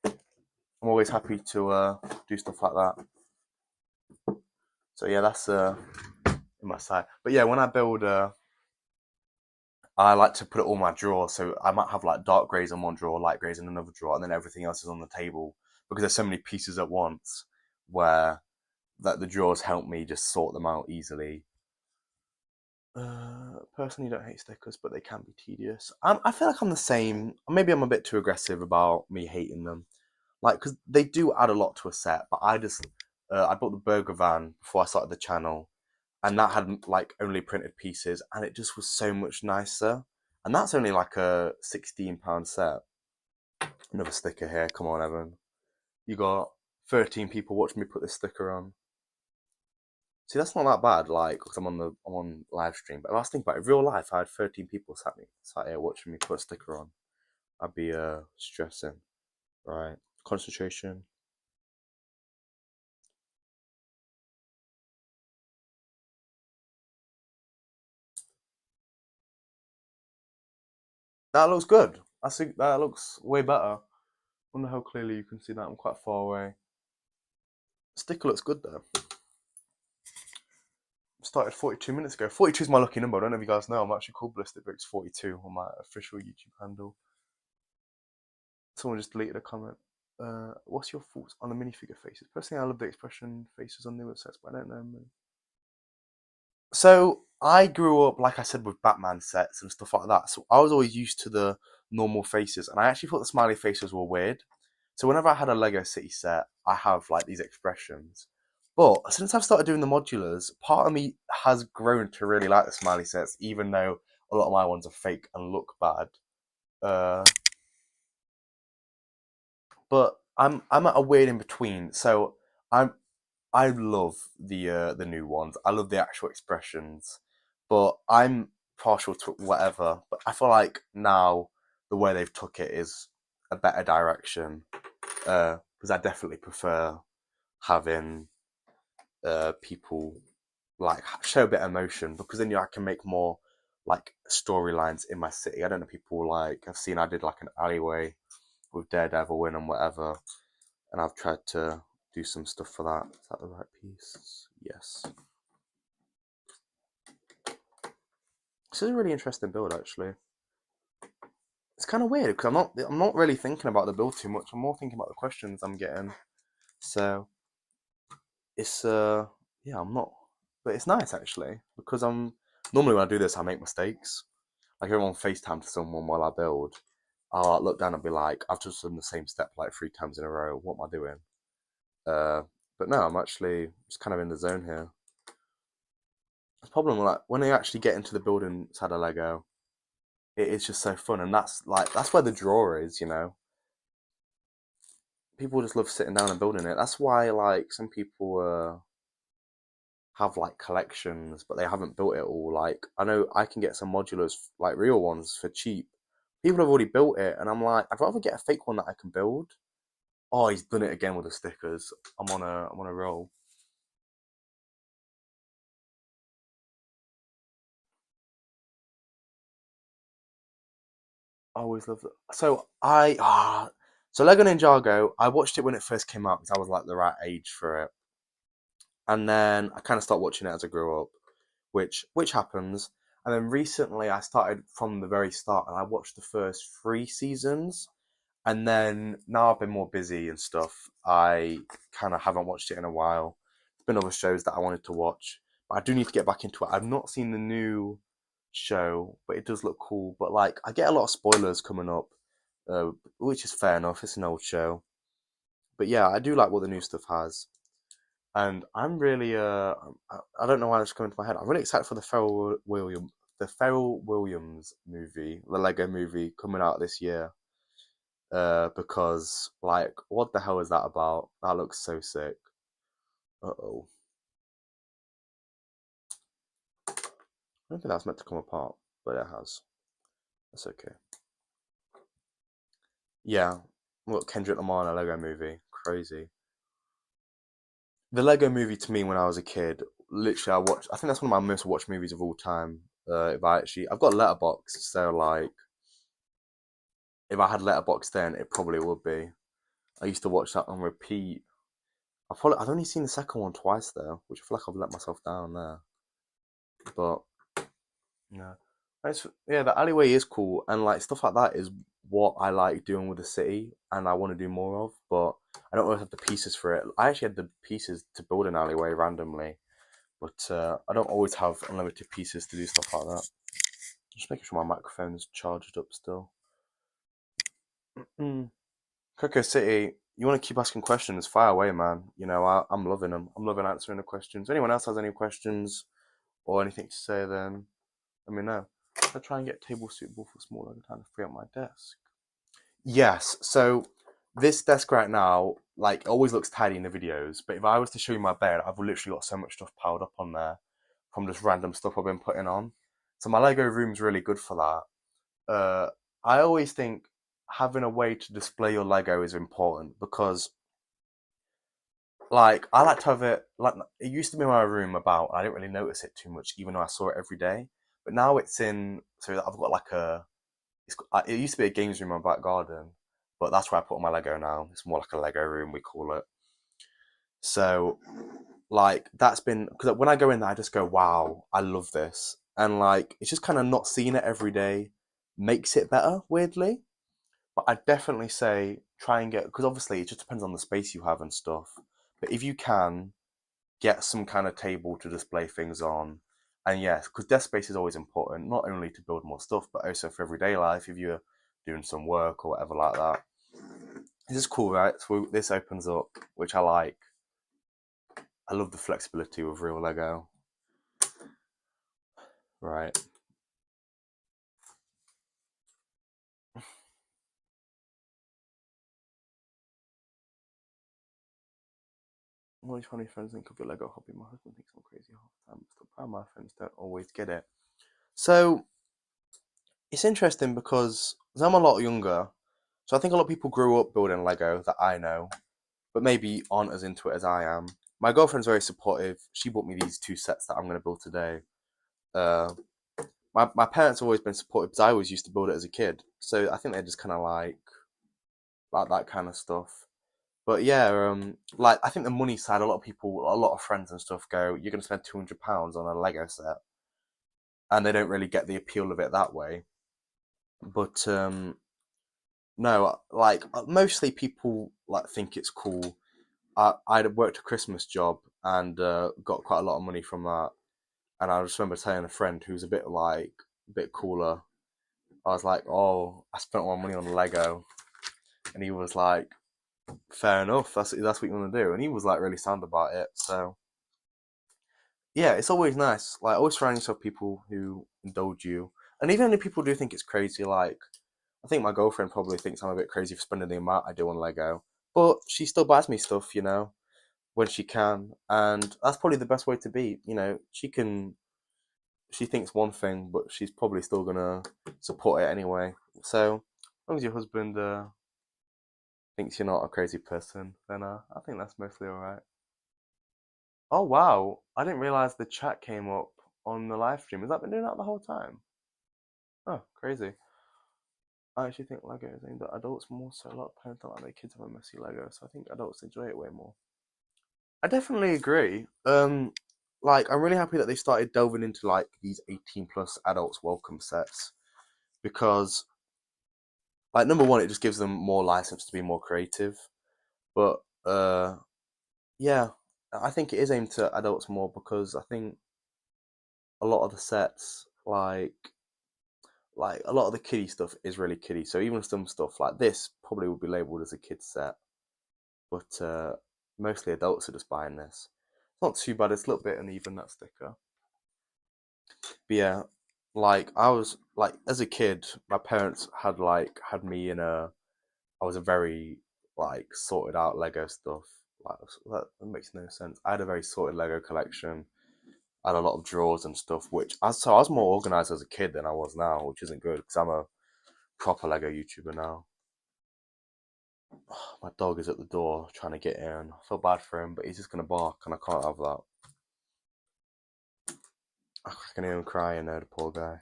I'm always happy to do stuff like that. So yeah, that's in my side. But yeah, when I build, I like to put it all in my drawers. So I might have like dark greys in one drawer, light greys in another drawer, and then everything else is on the table because there's so many pieces at once where that the drawers help me just sort them out easily. Personally, don't hate stickers, but they can be tedious. I feel like I'm the same. Maybe I'm a bit too aggressive about me hating them, like because they do add a lot to a set. But I bought the burger van before I started the channel, and that had like only printed pieces, and it just was so much nicer. And that's only like a £16 set. Another sticker here. Come on, Evan. You got 13 people watching me put this sticker on. See, that's not that bad, like, because I'm on live stream. But if I was thinking about it, real life, I had 13 people sat here watching me put a sticker on. I'd be stressing, right? Concentration. That looks good. I think that looks way better. Wonder how clearly you can see that. I'm quite far away. Sticker looks good though. Started 42 minutes ago. 42 is my lucky number. I don't know if you guys know. I'm actually called Ballistic Bricks 42 on my official YouTube handle. Someone just deleted a comment. What's your thoughts on the minifigure faces? Personally, I love the expression faces on newer sets, but I don't know. So I grew up, like I said, with Batman sets and stuff like that. So I was always used to the normal faces, and I actually thought the smiley faces were weird. So whenever I had a Lego City set, I have like these expressions. But since I've started doing the modulars, part of me has grown to really like the smiley sets, even though a lot of my ones are fake and look bad. Uh, but I'm at a weird in between. So I'm I love the new ones. I love the actual expressions, but I'm partial to whatever. But I feel like now the way they've took it is a better direction. Because I definitely prefer having people like show a bit of emotion because then I can make more like storylines in my city. I don't know people like I've seen I did like an alleyway with Daredevil in and whatever, and I've tried to do some stuff for that. Is that the right piece? Yes. This is a really interesting build, actually. It's kind of weird because I'm not really thinking about the build too much. I'm more thinking about the questions I'm getting. So it's yeah, I'm not, but it's nice actually because I'm normally when I do this I make mistakes. Like everyone FaceTime to someone while I build, I'll like, look down and be like, I've just done the same step like 3 times in a row. What am I doing? Uh, but no, I'm actually just kind of in the zone here. The problem like when I actually get into the building side of Lego, it is just so fun, and that's where the draw is. You know, people just love sitting down and building it. That's why like some people have like collections, but they haven't built it all. Like I know I can get some modulars, like real ones, for cheap. People have already built it, and I'm like, I'd rather get a fake one that I can build. Oh, he's done it again with the stickers. I'm on a roll. I always loved it. So Lego Ninjago, I watched it when it first came out because I was like the right age for it, and then I kind of stopped watching it as I grew up, which happens. And then recently, I started from the very start, and I watched the first three seasons. And then now I've been more busy and stuff. I kind of haven't watched it in a while. There's been other shows that I wanted to watch, but I do need to get back into it. I've not seen the new show, but it does look cool. But like, I get a lot of spoilers coming up, which is fair enough. It's an old show, but yeah, I do like what the new stuff has. And I'm really, I don't know why it's coming to my head. I'm really excited for the Pharrell Williams movie, the Lego movie coming out this year. Because like, what the hell is that about? That looks so sick. Uh-oh. I don't think that's meant to come apart, but it has. That's okay. Yeah. Look, Kendrick Lamar in a Lego movie. Crazy. The Lego movie to me when I was a kid, literally I think that's one of my most watched movies of all time. If I actually I've got Letterboxd, so like if I had Letterboxd then it probably would be. I used to watch that on repeat. I've only seen the second one twice though, which I feel like I've let myself down there. But yeah. Yeah, the alleyway is cool, and like stuff like that is what I like doing with the city, and I want to do more of. But I don't always have the pieces for it. I actually had the pieces to build an alleyway randomly, but I don't always have unlimited pieces to do stuff like that. Just making sure my microphone's charged up still. Mm. Coco City, you want to keep asking questions? Fire away, man. You know, I'm loving them. I'm loving answering the questions. Anyone else has any questions or anything to say, then let me know. I try and get a table suitable for smaller time to free up my desk. Yes, so this desk right now, like, always looks tidy in the videos, but if I was to show you my bed, I've literally got so much stuff piled up on there from just random stuff I've been putting on. So my Lego room's really good for that. I always think having a way to display your Lego is important because, like, I like to have it, like, it used to be in my room about, I didn't really notice it too much, even though I saw it every day. But now it's in, so I've got like it used to be a games room in my back garden, but that's where I put all my Lego now. It's more like a Lego room, we call it. So, like, that's been because when I go in there, I just go, "Wow, I love this," and like, it's just kind of not seeing it every day makes it better, weirdly. But I definitely say try and get because obviously it just depends on the space you have and stuff. But if you can get some kind of table to display things on, and yes, because desk space is always important, not only to build more stuff, but also for everyday life. If you're doing some work or whatever like that, this is cool, right? So this opens up, which I like. I love the flexibility with real Lego, right? One funny friends think of your Lego hobby. My husband thinks I'm crazy half the time, but still proud my friends don't always get it. So it's interesting because I'm a lot younger, so I think a lot of people grew up building Lego that I know, but maybe aren't as into it as I am. My girlfriend's very supportive. She bought me these two sets that I'm going to build today. Uh, my parents have always been supportive because I always used to build it as a kid, so I think they're just kind of like that kind of stuff. But yeah, like I think the money side, a lot of people, a lot of friends and stuff go, "You're going to spend £200 on a Lego set," and they don't really get the appeal of it that way. But no, like mostly people like think it's cool. I'd worked a Christmas job and got quite a lot of money from that. And I just remember telling a friend who's a bit cooler. I was like, "Oh, I spent all my money on Lego," and he was like, "Fair enough. That's what you want to do." And he was like really sound about it. So yeah, it's always nice. Like always surround yourself with people who indulge you, and even if people do think it's crazy, like I think my girlfriend probably thinks I'm a bit crazy for spending the amount I do on Lego, but she still buys me stuff, when she can, and that's probably the best way to be. She thinks one thing, but she's probably still gonna support it anyway. So, as long as your husband thinks you're not a crazy person, then I think that's mostly all right. Oh wow, I didn't realize the chat came up on the live stream. Has that been doing that the whole time? Oh, crazy. I actually think Lego is aimed at adults more, so a lot of parents don't like their kids have a messy Lego, so I think adults enjoy it way more. I definitely agree. Like I'm really happy that they started delving into like these 18 plus adults welcome sets because like number one, it just gives them more license to be more creative. But yeah, I think it is aimed to adults more because I think a lot of the sets like a lot of the kiddie stuff is really kiddie. So even some stuff like this probably would be labeled as a kid's set, but mostly adults are just buying this. It's not too bad. It's a little bit uneven, that sticker. But yeah, like I was like as a kid, my parents had me in a. I was a very like sorted out Lego stuff. Like that makes no sense. I had a very sorted Lego collection. I had a lot of drawers and stuff, so I was more organized as a kid than I was now, which isn't good because I'm a proper Lego YouTuber now. My dog is at the door trying to get in. I feel bad for him, but he's just gonna bark, and I can't have that. I can hear him crying there, the poor guy.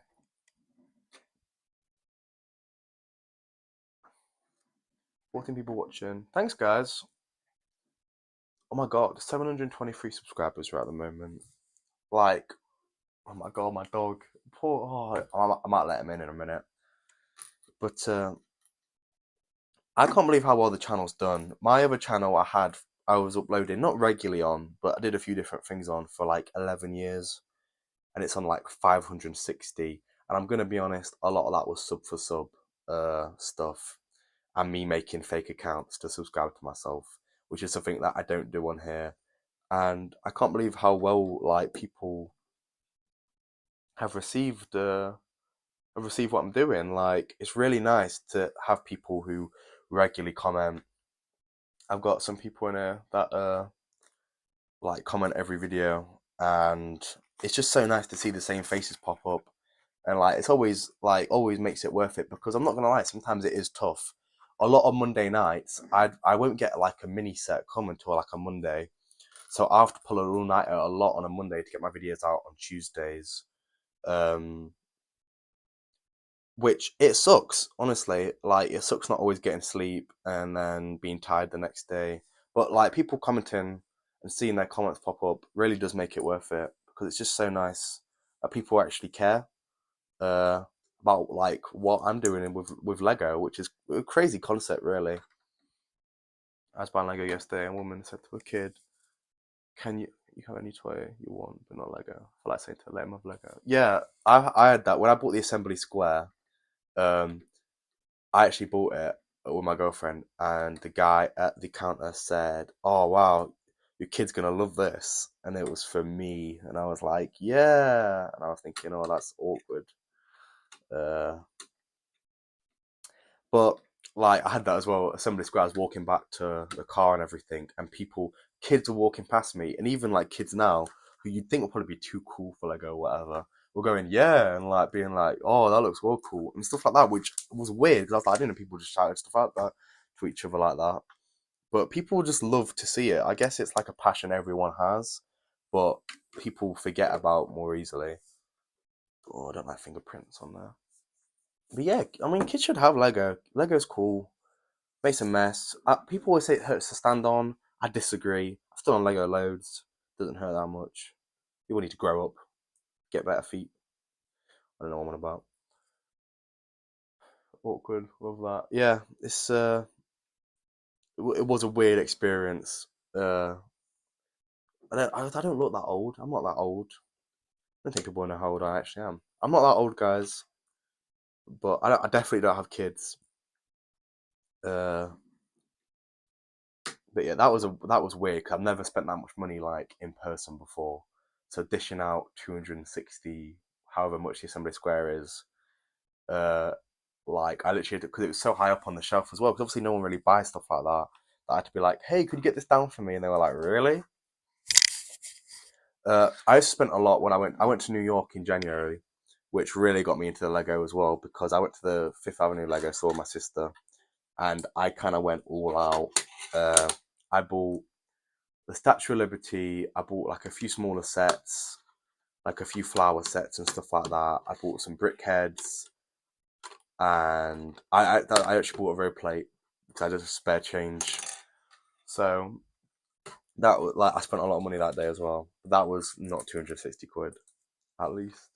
14 people watching. Thanks, guys. Oh my god, 723 subscribers right at the moment. Like, oh my god, my dog. Poor. Oh, I might let him in a minute. But I can't believe how well the channel's done. My other channel I was uploading not regularly on, but I did a few different things on for like 11 years, and it's on like 560. And I'm gonna be honest, a lot of that was sub for sub stuff, and me making fake accounts to subscribe to myself, which is something that I don't do on here. And I can't believe how well like people have received what I'm doing. Like it's really nice to have people who regularly comment. I've got some people in here that like comment every video, and it's just so nice to see the same faces pop up. And like it's always makes it worth it because I'm not gonna lie, sometimes it is tough. A lot of Monday nights, I won't get like a mini set come until like a Monday, so I have to pull a all nighter a lot on a Monday to get my videos out on Tuesdays. Um, which it sucks, honestly. Like it sucks not always getting sleep and then being tired the next day. But like people commenting and seeing their comments pop up really does make it worth it because it's just so nice that people actually care uh, about like what I'm doing with Lego, which is a crazy concept, really. I was buying Lego yesterday, and a woman said to a kid, "Can you have any toy you want, but not Lego?" I feel like saying to let him have Lego. Yeah, I had that when I bought the Assembly Square. Um, I actually bought it with my girlfriend, and the guy at the counter said, "Oh wow, your kid's gonna love this," and it was for me, and I was like, "Yeah," and I was thinking, "Oh, that's awkward." Uh, but like I had that as well. Assembly Square, I was walking back to the car and everything, and kids were walking past me, and even like kids now who you'd think would probably be too cool for Lego or whatever, were going yeah, and like being like, "Oh, that looks well cool," and stuff like that, which was weird because I was like, I didn't know people just shouted stuff out that to each other like that. But people just love to see it. I guess it's like a passion everyone has, but people forget about more easily. Oh, I don't like fingerprints on there. But yeah, I mean, kids should have Lego. Lego's cool. Makes a mess. People always say it hurts to stand on. I disagree. I've stood on Lego loads. Doesn't hurt that much. People need to grow up, get better feet. I don't know what I'm on about. Awkward with that. Yeah, it was a weird experience. I don't look that old. I'm not that old. I don't think people know how old I actually am. I'm not that old, guys, but I definitely don't have kids. Uh, but yeah, that was weird. 'Cause I've never spent that much money like in person before. So dishing out 260, however much the Assembly Square is, uh, like I literally because it was so high up on the shelf as well. Because obviously no one really buys stuff like that. That I had to be like, hey, could you get this down for me? And they were like, really? I spent a lot when I went to New York in January, which really got me into the Lego as well because I went to the Fifth Avenue Lego store with my sister, and I kind of went all out. I bought the Statue of Liberty. I bought like a few smaller sets, like a few flower sets and stuff like that. I bought some brick heads. and I actually bought a road plate because I had a spare change. So that was like I spent a lot of money that day as well. But that was not 260 quid at least.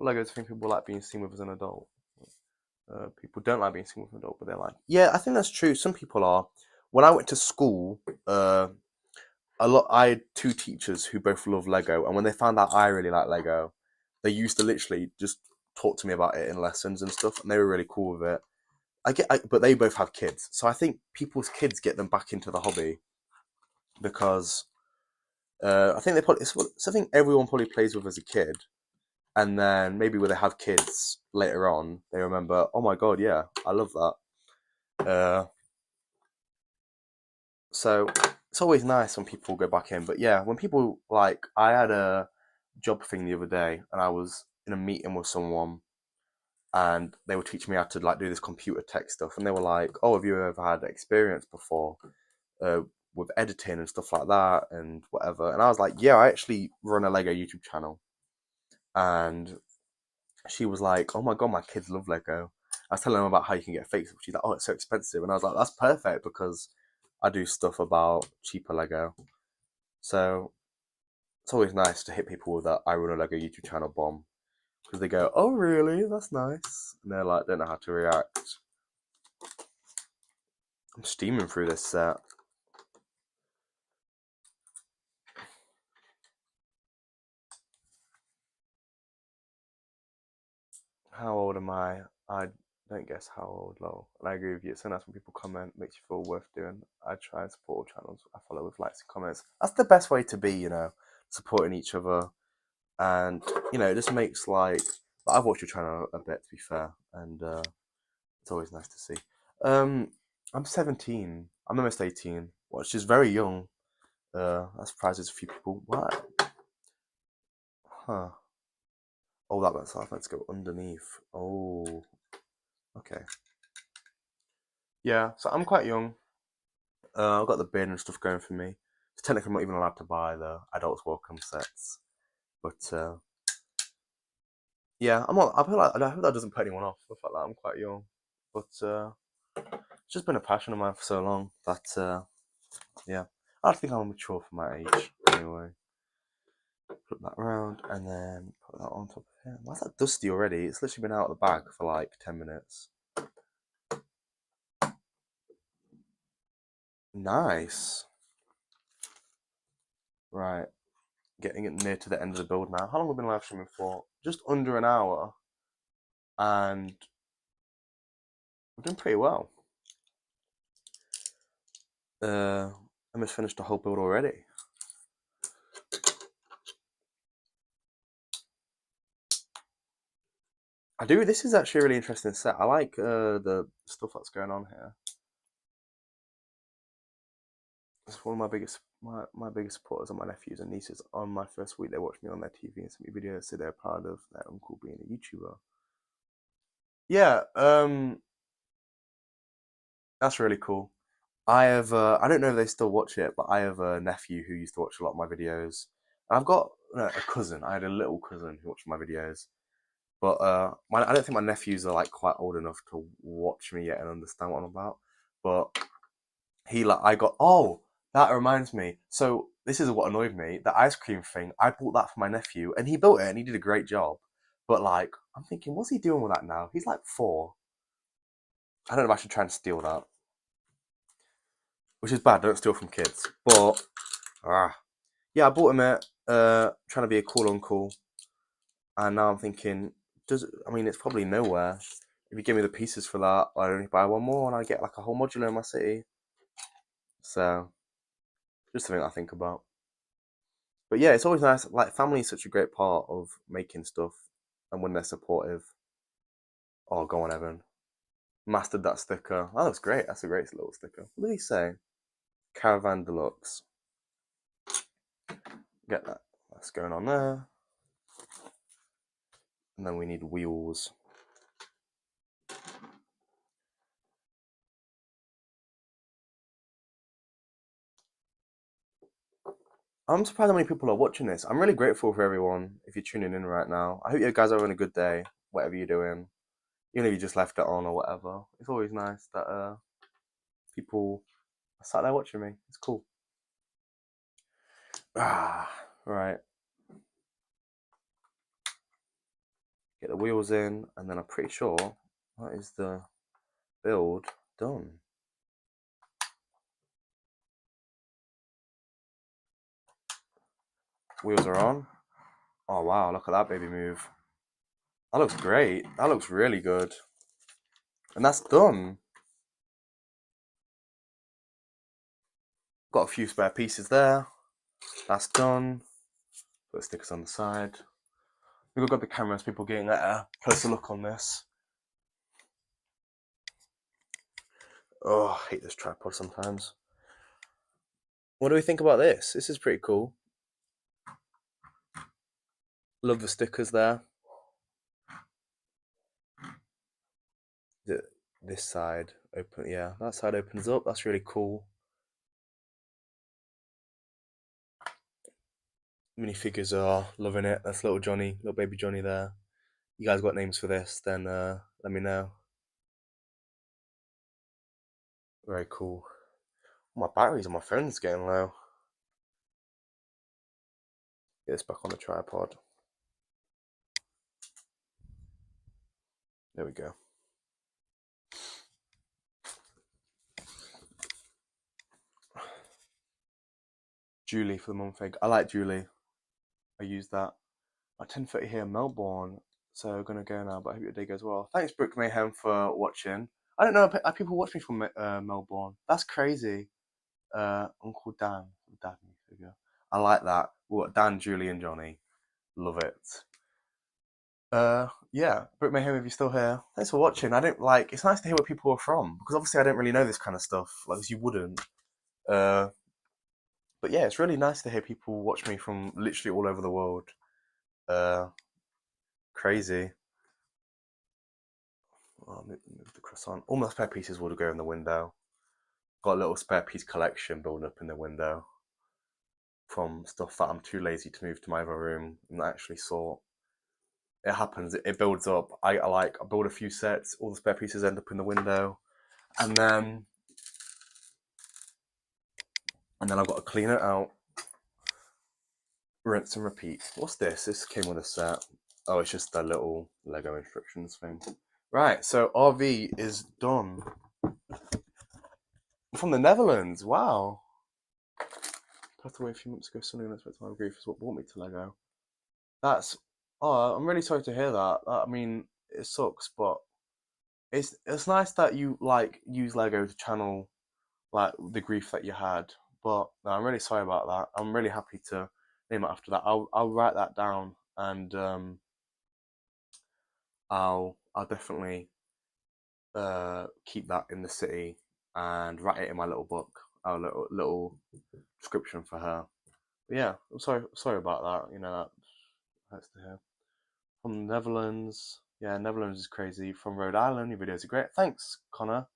Legos, I think people like being seen with as an adult. People don't like being seen with an adult, but they're like, yeah, I think that's true. Some people are. When I went to school, I had two teachers who both love Lego, and when they found out I really like Lego, they used to literally just talk to me about it in lessons and stuff, and they were really cool with it. But they both have kids, so I think people's kids get them back into the hobby because I think they probably it's something everyone probably plays with as a kid, and then maybe when they have kids later on, they remember, oh my god, yeah, I love that. Uh, so it's always nice when people go back in, but yeah, when people like, I had a job thing the other day, and I was in a meeting with someone, and they were teaching me how to like do this computer tech stuff, and they were like, "Oh, have you ever had experience before uh, with editing and stuff like that and whatever?" And I was like, "Yeah, I actually run a Lego YouTube channel." And she was like, "Oh my god, my kids love Lego." I was telling them about how you can get fake stuff. She's like, "Oh, it's so expensive," and I was like, "That's perfect because I do stuff about cheaper Lego." So it's always nice to hit people with that I run a Lego YouTube channel bomb because they go, "Oh, really? That's nice," and they're like, don't know how to react. I'm steaming through this set. How old am I? I don't guess how old, lol. And I agree with you. It's so nice when people comment, makes you feel worth doing. I try and support all channels I follow with likes and comments. That's the best way to be, supporting each other. And, it just makes I've watched your channel a bit, to be fair, and it's always nice to see. Um, I'm 17. I'm almost 18, which is very young. That surprises a few people. What? Huh. Oh, that makes sense. Let's go underneath. Oh, okay. Yeah, so I'm quite young. I've got the bin and stuff going for me. So technically, I'm not even allowed to buy the adults welcome sets. But yeah, I hope that doesn't put anyone off. The fact that I'm quite young, but it's just been a passion of mine for so long that yeah, I think I'm mature for my age. Anyway, flip that around and then put that on top of here. Why's that dusty already? It's literally been out of the bag for like 10 minutes. Nice. Right, getting it near to the end of the build now. How long have we been live streaming for? Just under an hour, and we're doing pretty well. I almost finished the whole build already. I do. This is actually a really interesting set. I like the stuff that's going on here. It's one of my biggest supporters are my nephews and nieces. On my first week, they watched me on their TV and sent me videos, so they're proud of their uncle being a YouTuber. Yeah, that's really cool. I have I don't know if they still watch it, but I have a nephew who used to watch a lot of my videos. And I've got a cousin. I had a little cousin who watched my videos. But I don't think my nephews are like quite old enough to watch me yet and understand what I'm about. But I got, oh, that reminds me. So this is what annoyed me. The ice cream thing. I bought that for my nephew, and he built it, and he did a great job. But like, I'm thinking, what's he doing with that now? He's like 4. I don't know if I should try and steal that, which is bad. Don't steal from kids. But yeah, I bought him it. Trying to be a cool uncle, and now I'm thinking, I mean, it's probably nowhere. If you give me the pieces for that, I only buy one more, and I get like a whole modular in my city. So just something I think about. But yeah, it's always nice. Like family is such a great part of making stuff, and when they're supportive. Oh, go on, Evan. Mastered that sticker. Oh, that's great. That's a great little sticker. What did he say? Caravan Deluxe. Get that. That's going on there. And then we need wheels. I'm surprised how many people are watching this. I'm really grateful for everyone if you're tuning in right now. I hope you guys are having a good day, whatever you're doing. even if you just left it on or whatever. It's always nice that people are sat there watching me. It's cool. Right. Get the wheels in, and then I'm pretty sure that is the build done. Wheels are on. Oh wow, look at that baby move. That looks great. That looks really good. And that's done. Got a few spare pieces there. That's done. Put stickers on the side. We've got the cameras, people getting a closer look on this. Oh, I hate this tripod sometimes. What do we think about this? This is pretty cool. Love the stickers there. This side open, yeah, that side opens up. That's really cool. Minifigures are loving it. That's little Johnny, little baby Johnny there. You guys got names for this? Then let me know. Very cool. My batteries on my phone's getting low. Get this back on the tripod. There we go. Julie for the mum fig. I like Julie. I use that. At 10:30 here in Melbourne, so I'm gonna go now. But I hope your day goes well. Thanks, Brooke Mayhem, for watching. I don't know if people watch me from Melbourne. That's crazy. Uncle Dan, dad figure. I like that. What Dan, Julie, and Johnny. Love it. Yeah, Brooke Mayhem, if you're still here, thanks for watching. I don't like. It's nice to hear where people are from because obviously I don't really know this kind of stuff. Like you wouldn't. But yeah, it's really nice to hear people watch me from literally all over the world. Crazy. Oh, move the croissant. All my spare pieces will go in the window. Got a little spare piece collection built up in the window from stuff that I'm too lazy to move to my other room and actually sort. It happens. It builds up. I build a few sets. All the spare pieces end up in the window, and then I've got to clean it out, rinse and repeat. What's this? This came with a set. Oh, it's just a little Lego instructions thing. Right, so RV is done. From the Netherlands, wow. Passed away a few months ago, suddenly unexpected time of grief is what brought me to Lego. I'm really sorry to hear that. I mean, it sucks, but it's nice that you like use Lego to channel like the grief that you had. But no, I'm really sorry about that. I'm really happy to name it after that. I'll write that down and I'll definitely keep that in the city and write it in my little book, our little description for her. But yeah, I'm sorry about that. You know, that hurts to hear. From the Netherlands, yeah, Netherlands is crazy. From Rhode Island, your videos are great. Thanks, Connor.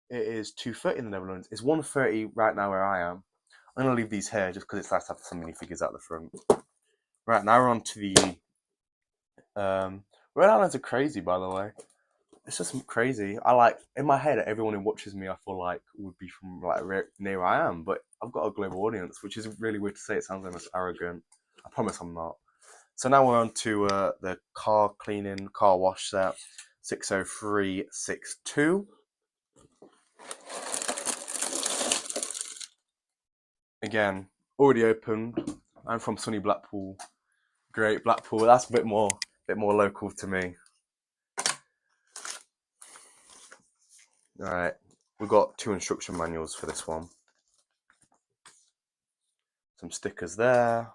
It is 2:30 in the Netherlands. It's 1:30 right now where I am. I'm gonna leave these here just because it's nice to have some minifigures out the front. Right, now we're on to the Rhode Islands are crazy, by the way. It's just crazy. I like in my head, everyone who watches me, I feel like would be from like near where I am, but I've got a global audience, which is really weird to say. It sounds almost arrogant. I promise I'm not. So now we're on to the car cleaning, car wash set, 60362. Again, already opened. I'm from sunny Blackpool. Great Blackpool. That's a bit more local to me. All right, we've got 2 instruction manuals for this one. Some stickers there.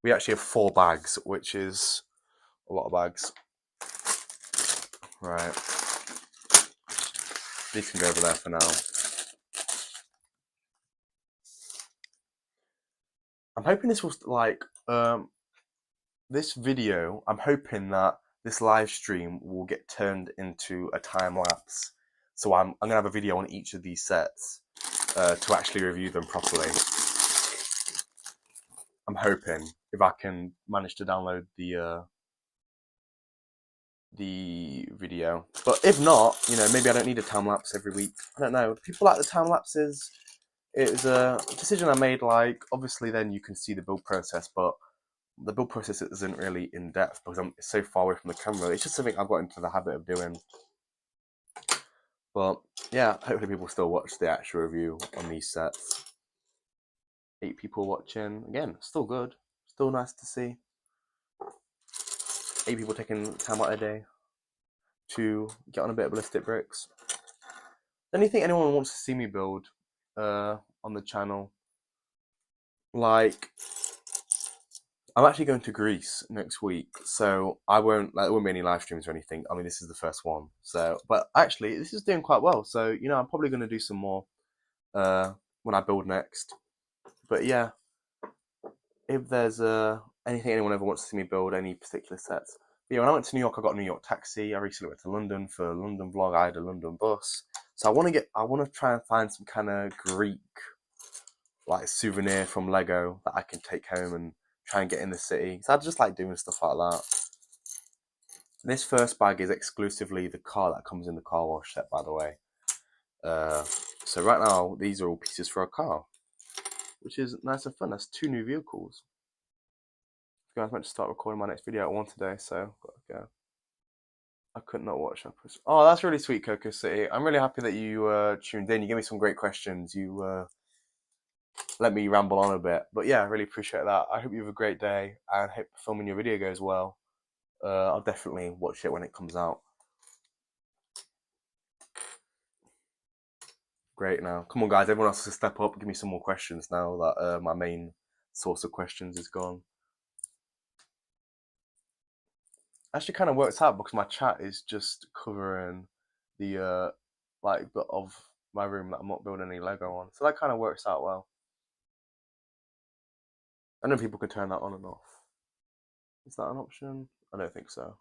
We actually have 4 bags, which is a lot of bags. Right. These can go over there for now. I'm hoping this was like this video. I'm hoping that this live stream will get turned into a time lapse. So I'm gonna have a video on each of these sets to actually review them properly. I'm hoping if I can manage to download the the video. But if not, maybe I don't need a time lapse every week. I don't know. People like the time lapses. It was a decision I made. Like, obviously, then you can see the build process, but the build process isn't really in depth because I'm so far away from the camera. It's just something I've got into the habit of doing. But yeah, hopefully people still watch the actual review on these sets. 8 people watching. Again, still good. Still nice to see. 8 people taking time out of their day to get on a bit of ballistic bricks. Anything anyone wants to see me build on the channel, like, I'm actually going to Greece next week, so there won't be any live streams or anything. I mean, this is the first one, so, but actually, this is doing quite well. So, I'm probably going to do some more when I build next. But yeah, if there's anything anyone ever wants to see me build, any particular sets. But yeah, when I went to New York, I got a New York taxi. I recently went to London for a London vlog. I had a London bus. So I want to try and find some kind of Greek, like, souvenir from Lego that I can take home and try and get in the city. So I just like doing stuff like that. This first bag is exclusively the car that comes in the car wash set, by the way. So right now, these are all pieces for a car, which is nice and fun. That's 2 new vehicles. I was meant to start recording my next video at 1 today, so gotta go. I could not watch that. Oh, that's really sweet, Coco City. I'm really happy that you tuned in. You gave me some great questions. You let me ramble on a bit. But yeah, I really appreciate that. I hope you have a great day. I hope filming your video goes well. I'll definitely watch it when it comes out. Great now. Come on, guys. Everyone else has to step up. Give me some more questions now that my main source of questions is gone. Actually kind of works out because my chat is just covering the bit of my room that I'm not building any Lego on. So that kind of works out well. I know people can turn that on and off. Is that an option? I don't think so.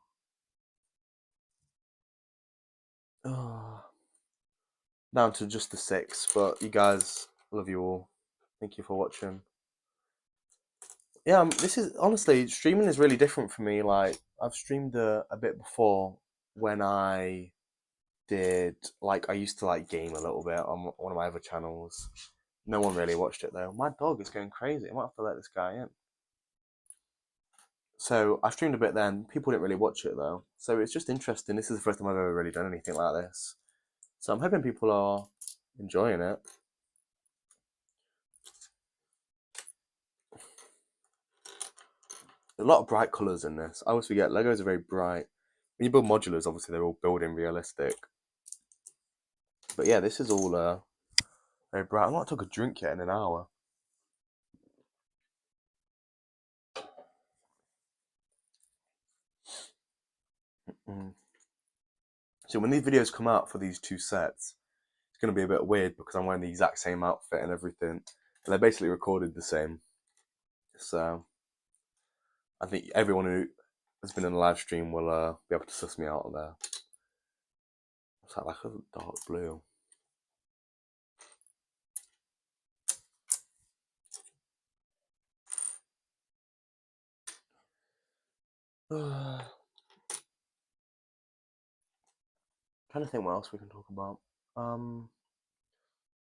Down to just the 6, but you guys, love you all. Thank you for watching. Yeah, this is honestly, streaming is really different for me. Like, I've streamed a bit before when I did, like, I used to like game a little bit on one of my other channels. No one really watched it though. My dog is going crazy. I might have to let this guy in. So I streamed a bit then. People didn't really watch it though. So it's just interesting. This is the first time I've ever really done anything like this. So I'm hoping people are enjoying it. A lot of bright colours in this. I always forget, Legos are very bright. When you build modulars, obviously they're all building realistic. But yeah, this is all very bright. I've not took a drink yet in an hour. So when these videos come out for these 2 sets, it's going to be a bit weird because I'm wearing the exact same outfit and everything. And they're basically recorded the same. So I think everyone who has been in a live stream will be able to suss me out there. What's that, like a dark blue? Trying to think what else we can talk about.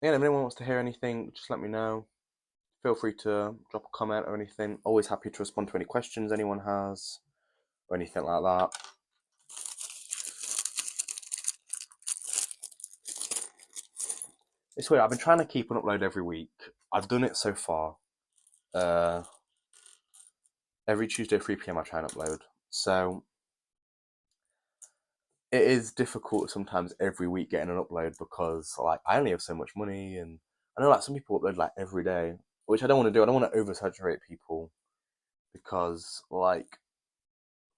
Yeah, if anyone wants to hear anything, just let me know. Feel free to drop a comment or anything. Always happy to respond to any questions anyone has or anything like that. It's weird. I've been trying to keep an upload every week. I've done it so far. Every Tuesday, 3 p.m. I try and upload. So it is difficult sometimes every week getting an upload because, like, I only have so much money, and I know, like, some people upload like every day, which I don't want to do. I don't want to oversaturate people because, like,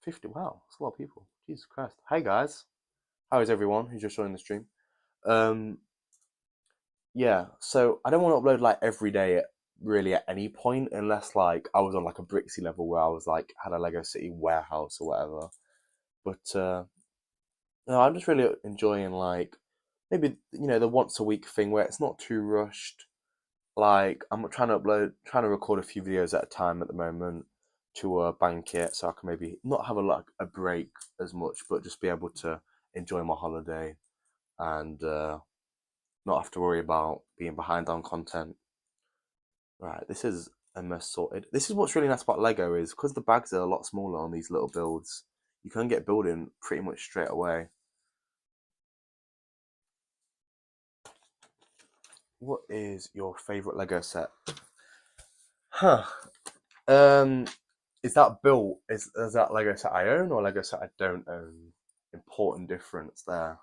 50. Wow, that's a lot of people. Jesus Christ. Hey guys, how is everyone who's just joining the stream? Yeah, so I don't want to upload like every day really at any point unless, like, I was on like a Brixie level where I was like had a Lego City warehouse or whatever. But no, I'm just really enjoying, like, maybe the once a week thing where it's not too rushed. Like, I'm trying to record a few videos at a time at the moment, to bank it so I can maybe not have a break as much, but just be able to enjoy my holiday and not have to worry about being behind on content. Right, this is almost sorted. This is what's really nice about Lego is because the bags are a lot smaller on these little builds, you can get building pretty much straight away. What is your favorite Lego set? Huh. Um, is that built? Is that Lego set I own or Lego set I don't own? Important difference there.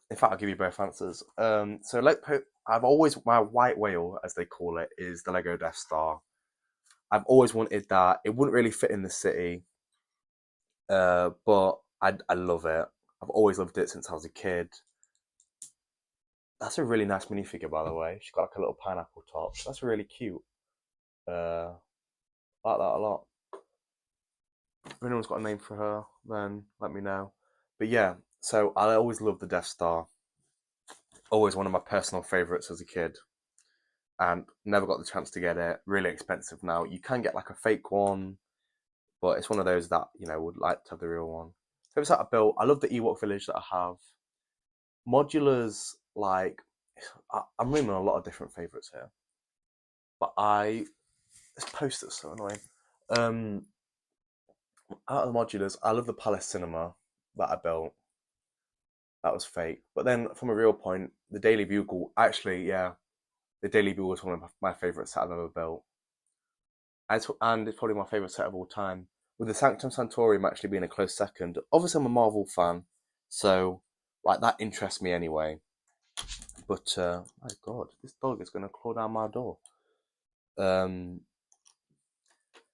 In fact, I'll give you both answers. So I've always my white whale, as they call it, is the Lego Death Star. I've always wanted that. It wouldn't really fit in the city, but I love it. I've always loved it since I was a kid. That's a really nice minifigure, by the way. She's got like a little pineapple top. That's really cute. I like that a lot. If anyone's got a name for her, then let me know. But yeah, so I always loved the Death Star. Always one of my personal favorites as a kid, and never got the chance to get it. Really expensive now. You can get like a fake one, but it's one of those that would like to have the real one. So it's that I built. I love the Ewok village that I have. Modulars, like I'm naming a lot of different favorites here, but this poster's so annoying. Um, Out of the modulars, I love the Palace Cinema that I built. That was fake. But then from a real point, the Daily Bugle, actually, yeah, the Daily Bugle is one of my favourite set I've ever built. And it's probably my favourite set of all time. With the Sanctum Sanctorium actually being a close second. Obviously, I'm a Marvel fan, so like that interests me anyway. But my God, this dog is going to claw down my door.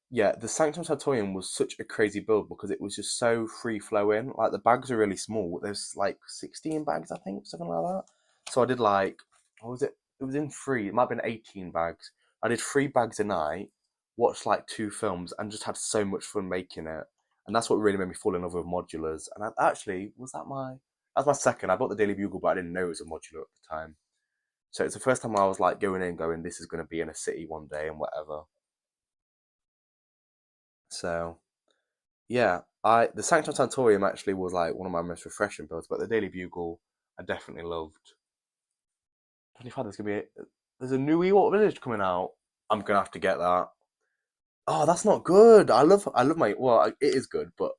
Yeah, the Sanctum Sanctorium was such a crazy build because it was just so free flowing. Like the bags are really small. There's like 16 bags, I think, something like that. So I did like, what was it? It was in three. It might have been 18 bags. I did 3 bags a night, watched like 2 films, and just had so much fun making it. And that's what really made me fall in love with modulars. And actually, that was my second. I bought the Daily Bugle, but I didn't know it was a modular at the time. So it's the first time I was like going, this is going to be in a city one day and whatever. So yeah, I the Sanctum Sanctorium actually was like one of my most refreshing builds, but the Daily Bugle I definitely loved. 25, there's a new Ewok Village coming out. I'm gonna have to get that. Oh, that's not good. I love my it is good, but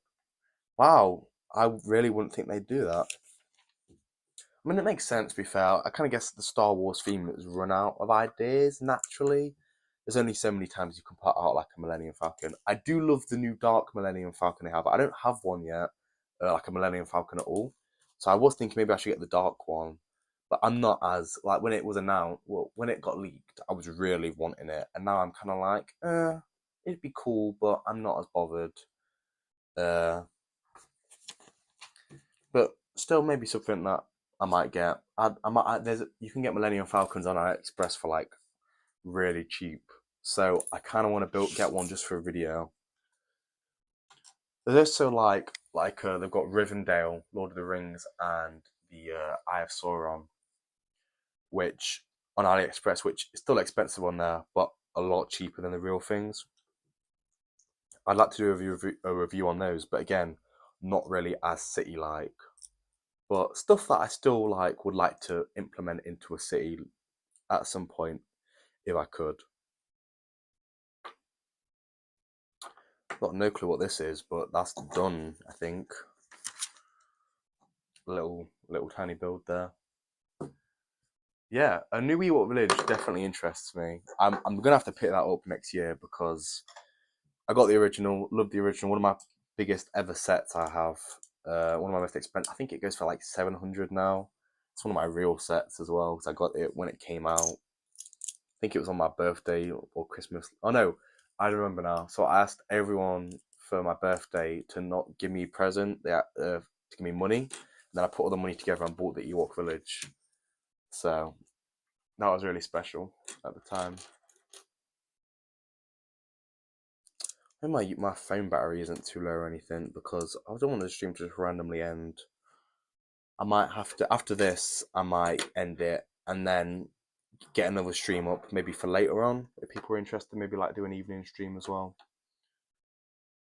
wow, I really wouldn't think they'd do that. I mean, it makes sense to be fair. I kind of guess the Star Wars theme has run out of ideas naturally. There's only so many times you can put out like a Millennium Falcon. I do love the new Dark Millennium Falcon they have. I don't have one yet, like a Millennium Falcon at all. So I was thinking maybe I should get the Dark one, but I'm not as like when it was announced. Well, when it got leaked, I was really wanting it, and now I'm kind of like, it'd be cool, but I'm not as bothered. Uh, but still, maybe something that I might get. You can get Millennium Falcons on AliExpress for like really cheap. So I kind of want to get one just for a video. There's also they've got Rivendell, Lord of the Rings, and the Eye of Sauron, which on AliExpress, which is still expensive on there, but a lot cheaper than the real things. I'd like to do a review on those, but again, not really as city like. But stuff that I still would like to implement into a city at some point if I could. Got no clue what this is, but that's done, I think. Little tiny build there. Yeah, a new Ewok village definitely interests me. I'm gonna have to pick that up next year because I got the original, love the original. One of my biggest ever sets I have. One of my most expensive. I think it goes for like 700 now. It's one of my real sets as well because I got it when it came out. I think it was on my birthday or Christmas. Oh no, I remember now. So I asked everyone for my birthday to not give me a present. To give me money. And then I put all the money together and bought the Ewok village. So that was really special at the time. And my phone battery isn't too low or anything because I don't want the stream to just randomly end. I might have to after this. I might end it and then get another stream up maybe for later on if people are interested. Maybe like do an evening stream as well.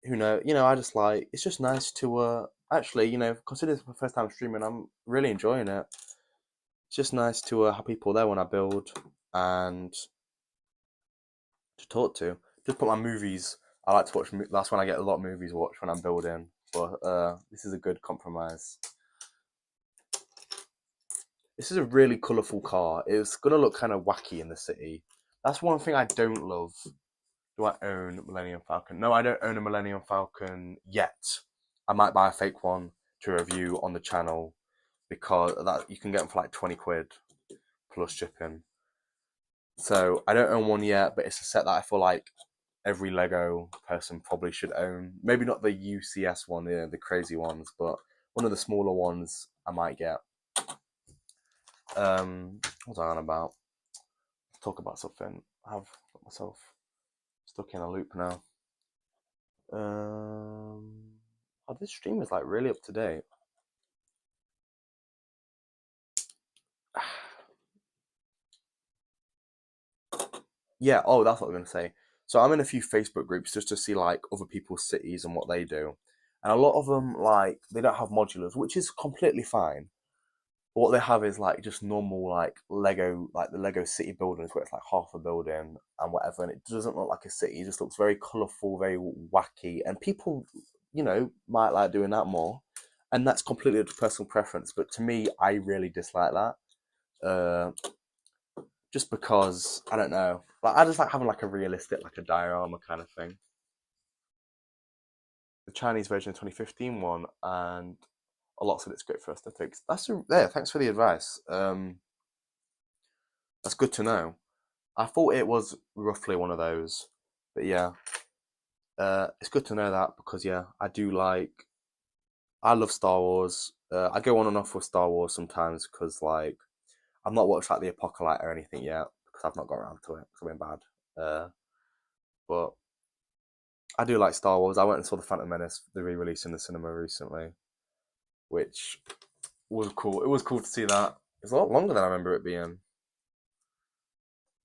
Who know? I just like it's just nice to actually consider this my first time streaming. I'm really enjoying it. It's just nice to have people there when I build and to talk to. Just put my movies. I like to watch. That's when I get a lot of movies watched when I'm building. But this is a good compromise. This is a really colourful car. It's gonna look kind of wacky in the city. That's one thing I don't love. Do I own Millennium Falcon? No, I don't own a Millennium Falcon yet. I might buy a fake one to review on the channel because that you can get them for like 20 quid plus shipping. So I don't own one yet, but it's a set that I feel like every Lego person probably should own. Maybe not the UCS one, the crazy ones, but one of the smaller ones I might get. What's I on about? Talk about something. I've got myself stuck in a loop now. This stream is like really up to date. Yeah, oh, that's what I'm gonna say. So I'm in a few Facebook groups just to see like other people's cities and what they do. And a lot of them like they don't have modulars, which is completely fine. But what they have is like just normal like Lego, like the Lego city buildings where it's like half a building and whatever, and it doesn't look like a city. It just looks very colourful, very wacky, and people, might like doing that more. And that's completely up to personal preference. But to me, I really dislike that. Uh, just because I don't know. Like I just like having like a realistic, like a diorama kind of thing. The Chinese version of 2015 one, and a lot said it's great for aesthetics. There. Thanks for the advice. That's good to know. I thought it was roughly one of those, but yeah, it's good to know that because yeah, I do like. I love Star Wars. I go on and off with Star Wars sometimes because like I've not watched like the Apocalypse or anything yet because I've not got around to it. It's been bad. But I do like Star Wars. I went and saw the Phantom Menace, the re-release in the cinema recently, which was cool. It was cool to see that. It's a lot longer than I remember it being.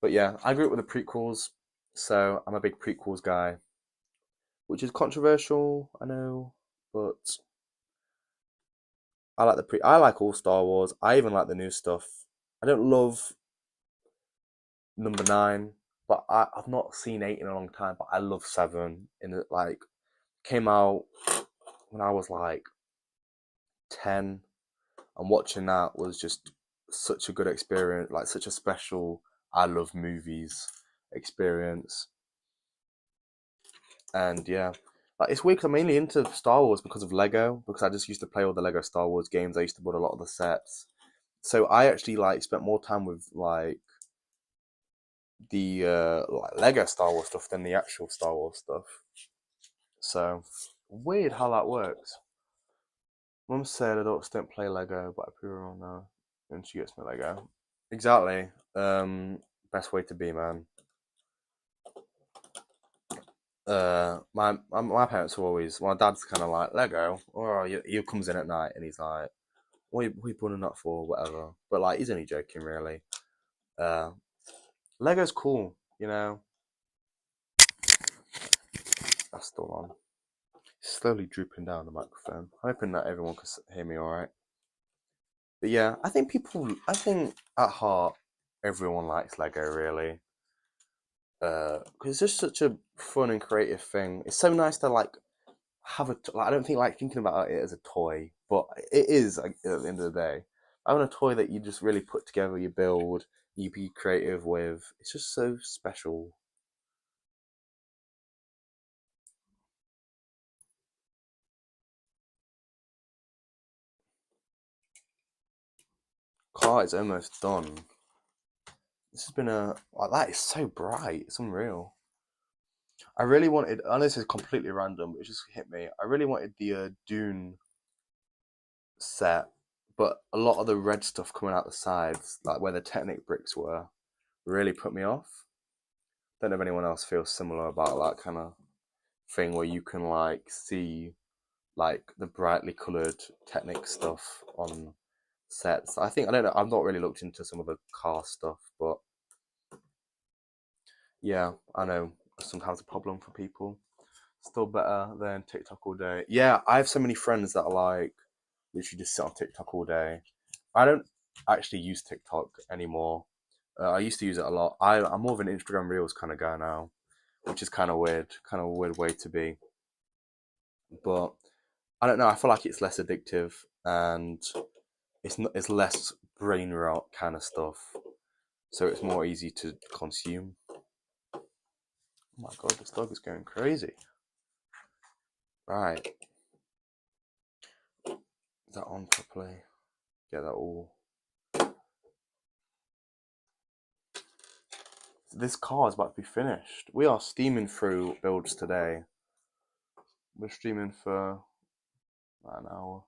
But yeah, I grew up with the prequels, so I'm a big prequels guy, which is controversial, I know, but I like all Star Wars. I even like the new stuff. I don't love number 9, but I've not seen 8 in a long time. But I love 7. In it, like came out when I was like 10, and watching that was just such a good experience. Like such a special. I love movies experience. And yeah, like it's weird 'cause I'm mainly into Star Wars because of Lego, because I just used to play all the Lego Star Wars games. I used to build a lot of the sets. So I actually like spent more time with like the like Lego Star Wars stuff than the actual Star Wars stuff. So weird how that works. Mum said adults don't play Lego, but I prove her wrong now. And she gets me Lego. Exactly. Best way to be, man. My parents were always. My dad's kind of like Lego. Or he comes in at night and he's like, what are you putting that for? Whatever. But like, he's only joking, really. Uh, Lego's cool, you know. That's still on. Slowly drooping down the microphone. Hoping that everyone can hear me all right. But yeah, I think at heart, everyone likes Lego, really. Because it's just such a fun and creative thing. It's so nice to like have like, I don't think like thinking about it as a toy, but it is like, at the end of the day. Having a toy that you just really put together, you build, you be creative with. It's just so special. Car is almost done. This has been like that is so bright. It's unreal. I really wanted. I know this is completely random, but it just hit me. I really wanted the Dune set, but a lot of the red stuff coming out the sides, like where the Technic bricks were, really put me off. Don't know if anyone else feels similar about that kind of thing where you can like see like the brightly coloured Technic stuff on sets. I don't know. I've not really looked into some of the car stuff, but Yeah, I know sometimes a problem for people. Still better than TikTok all day. Yeah, I have so many friends that are like literally just sit on TikTok all day. I don't actually use TikTok anymore. I used to use it a lot. I'm more of an Instagram Reels kind of guy now, which is kind of a weird way to be. But I don't know. I feel like it's less addictive and it's less brain rot kind of stuff, so it's more easy to consume. Oh my god, this dog is going crazy. Right, is that on properly? Get that all. This car is about to be finished. We are steaming through builds today. We're streaming for about an hour.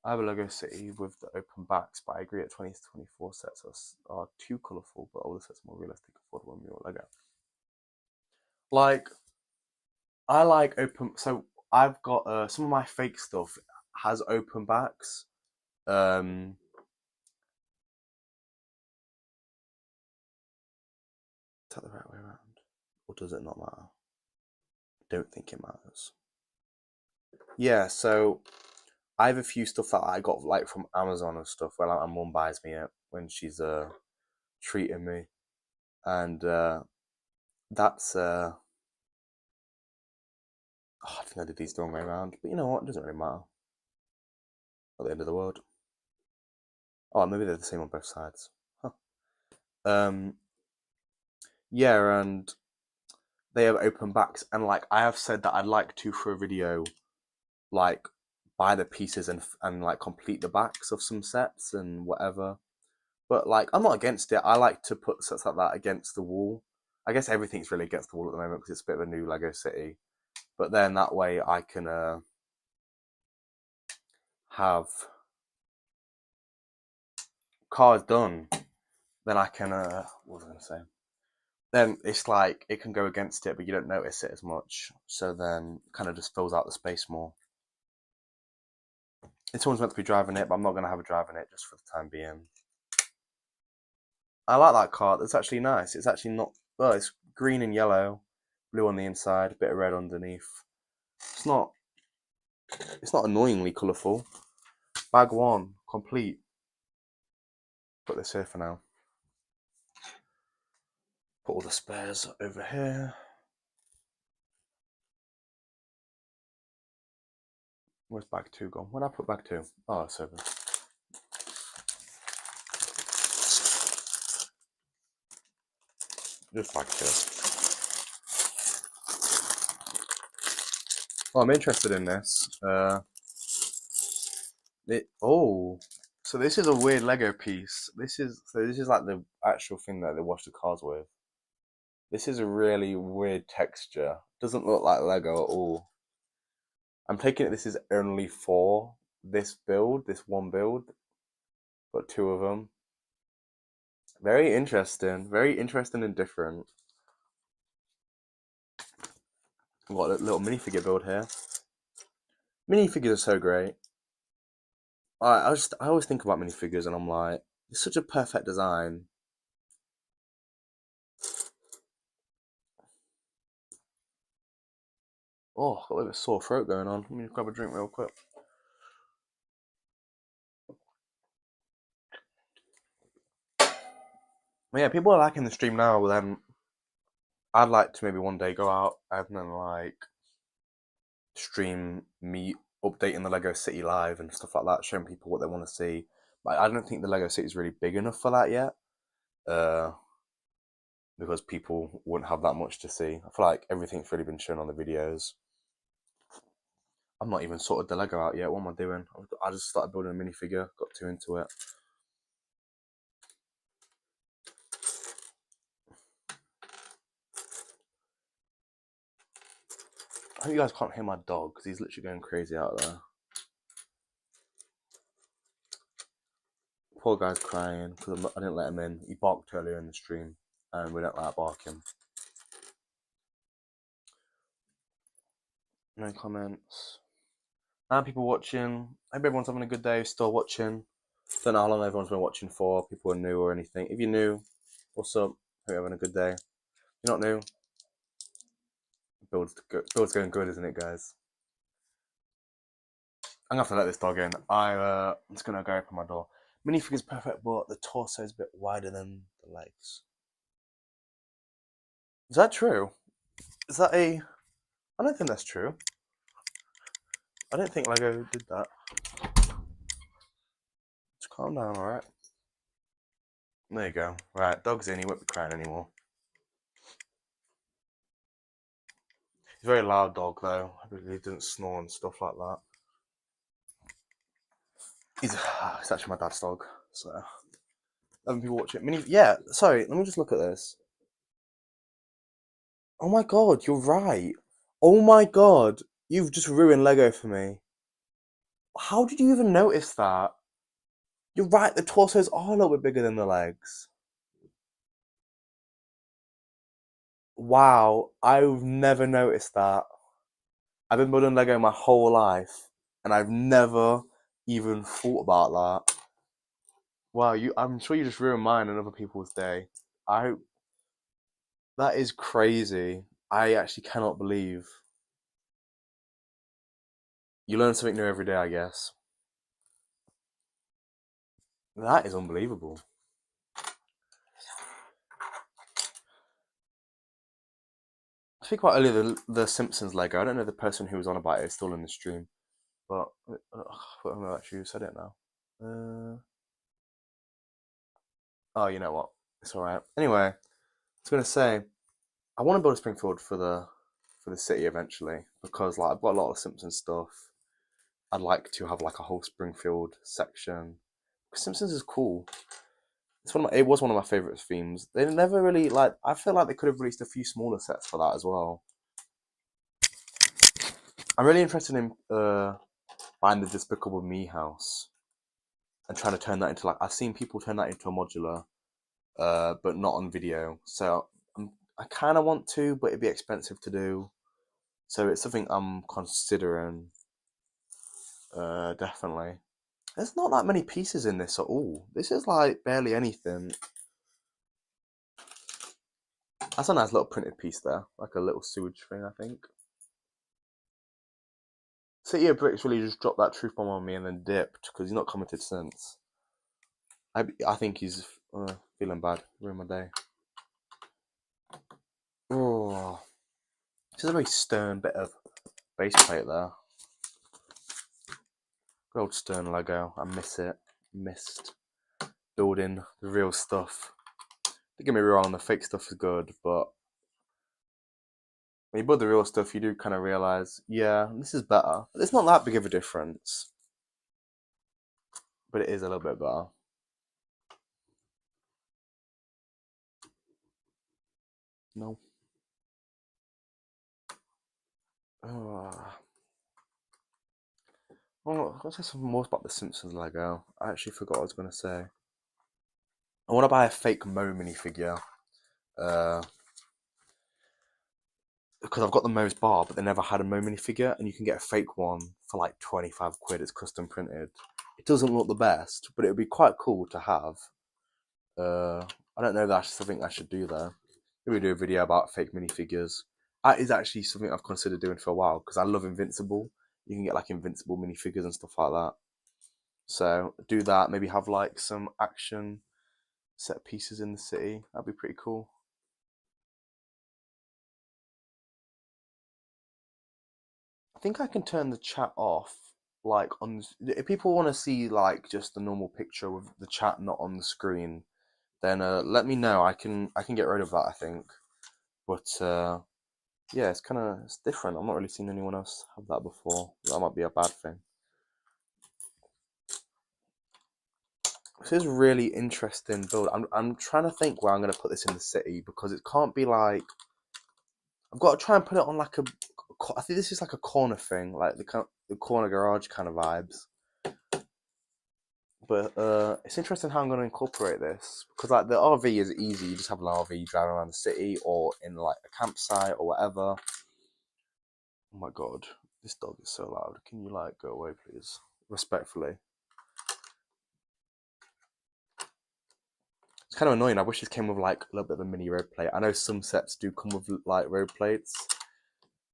I have a Lego City with the open backs, but I agree at 20 to 24 sets are too colourful, but older sets are more realistic, affordable, and more Lego. Like, I like open. So I've got some of my fake stuff has open backs. Um, is that the right way around, or does it not matter? I don't think it matters. Yeah. So I have a few stuff that I got like from Amazon and stuff where like, my mum buys me it when she's treating me, and that's oh, I think I did these the wrong way around, but you know what? It doesn't really matter at the end of the world. Oh, maybe they're the same on both sides. Huh. Um, yeah, and they have open backs, and like I have said that I'd like to for a video, like buy the pieces and like complete the backs of some sets and whatever. But like I'm not against it. I like to put sets like that against the wall. I guess everything's really against the wall at the moment because it's a bit of a new Lego City. But then that way I can have cars done. Then I can what was I gonna say? Then it's like it can go against it, but you don't notice it as much. So then kind of just fills out the space more. This one's meant to be driving it, but I'm not gonna have a drive in it just for the time being. I like that car. It's actually nice. It's actually not. Well, it's green and yellow, blue on the inside, a bit of red underneath. It's not. It's not annoyingly colourful. Bag one complete. Put this here for now. Put all the spares over here. Where's bag two gone? Where'd I put bag two? Oh, it's over. Just bag two. Oh, I'm interested in this. So this is a weird Lego piece. This is like the actual thing that they wash the cars with. This is a really weird texture. Doesn't look like Lego at all. I'm taking it this is only for this build, this one build. Got two of them. Very interesting. Very interesting and different. I've got a little minifigure build here. Minifigures are so great. I always think about minifigures and I'm like, it's such a perfect design. Oh, got a little bit of sore throat going on. Let me grab a drink real quick. But yeah, people are liking the stream now, but then I'd like to maybe one day go out and then like stream me updating the Lego City live and stuff like that, showing people what they want to see. But I don't think the Lego City is really big enough for that yet, uh, because people wouldn't have that much to see. I feel like everything's really been shown on the videos. I'm not even sorted the Lego out yet. What am I doing? I just started building a minifigure, got too into it. I hope you guys can't hear my dog because he's literally going crazy out there. Poor guy's crying because I didn't let him in. He barked earlier in the stream, and we don't like barking. No comments. Now people watching. I hope everyone's having a good day. Still watching. Don't know how long everyone's been watching for. People are new or anything. If you're new, what's up? Hope you're having a good day. You're not new. Build's going good, isn't it, guys? I'm gonna have to let this dog in. I'm just gonna go open my door. Minifigure's perfect, but the torso is a bit wider than the legs. Is that true? Is that a? I don't think that's true. I don't think Lego did that. Just calm down, alright? There you go. Right, dog's in, he won't be crying anymore. He's a very loud dog though. He doesn't snore and stuff like that. He's actually my dad's dog, so 11 people watch it. Yeah, sorry, let me just look at this. Oh my god, you're right. Oh my god, you've just ruined Lego for me. How did you even notice that? You're right, the torsos are a little bit bigger than the legs. Wow, I've never noticed that. I've been building Lego my whole life, and I've never even thought about that. Wow, I'm sure you just ruined mine and other people's day. I That is crazy. I actually cannot believe. You learn something new every day, I guess. That is unbelievable. I think about earlier the Simpsons Lego. I don't know the person who was on about it is still in the stream, but I actually said it now. Oh, you know what? It's all right. Anyway, I was gonna say I want to build a Springfield for the city eventually because like I've got a lot of Simpsons stuff. I'd like to have like a whole Springfield section. Because Simpsons is cool. It was one of my favorite themes. They never really like. I feel like they could have released a few smaller sets for that as well. I'm really interested in buying the Despicable Me house and trying to turn that into like I've seen people turn that into a modular, but not on video. So I kind of want to, but it'd be expensive to do. So it's something I'm considering. Definitely. There's not that many pieces in this at all. This is like barely anything. That's a nice little printed piece there, like a little sewage thing, I think. City of Bricks really just dropped that truth bomb on me and then dipped because he's not commented since. I think he's feeling bad. Ruined my day. Oh, this is a very stern bit of base plate there. Good old stern Lego. I miss it. Missed building the real stuff. Don't get me wrong, the fake stuff is good, but when you build the real stuff, you do kind of realize, yeah, this is better. But it's not that big of a difference, but it is a little bit better. No. Well, I'll say something more about the Simpsons Lego. I actually forgot what I was going to say. I want to buy a fake Mo minifigure. Uh, because I've got the Mo's bar, but they never had a Mo minifigure, and you can get a fake one for like 25 quid. It's custom printed. It doesn't look the best, but it would be quite cool to have. I don't know if that's something I should do there. Maybe do a video about fake minifigures. That is actually something I've considered doing for a while because I love Invincible. You can get like Invincible minifigures and stuff like that. So do that. Maybe have like some action set pieces in the city. That'd be pretty cool. I think I can turn the chat off. Like on, if people want to see like just the normal picture with the chat not on the screen, then let me know. I can get rid of that. I think, but yeah, it's different. I'm not really seeing anyone else have that before. That might be a bad thing. This is really interesting build. I'm trying to think where I'm gonna put this in the city because it can't be like I've got to try and put it on like a. I think this is like a corner thing, like the corner garage kind of vibes. But it's interesting how I'm going to incorporate this because like the RV is easy. You just have an RV driving around the city or in like a campsite or whatever. Oh my god, this dog is so loud. Can you like go away, please? Respectfully. It's kind of annoying. I wish this came with like a little bit of a mini road plate. I know some sets do come with like road plates,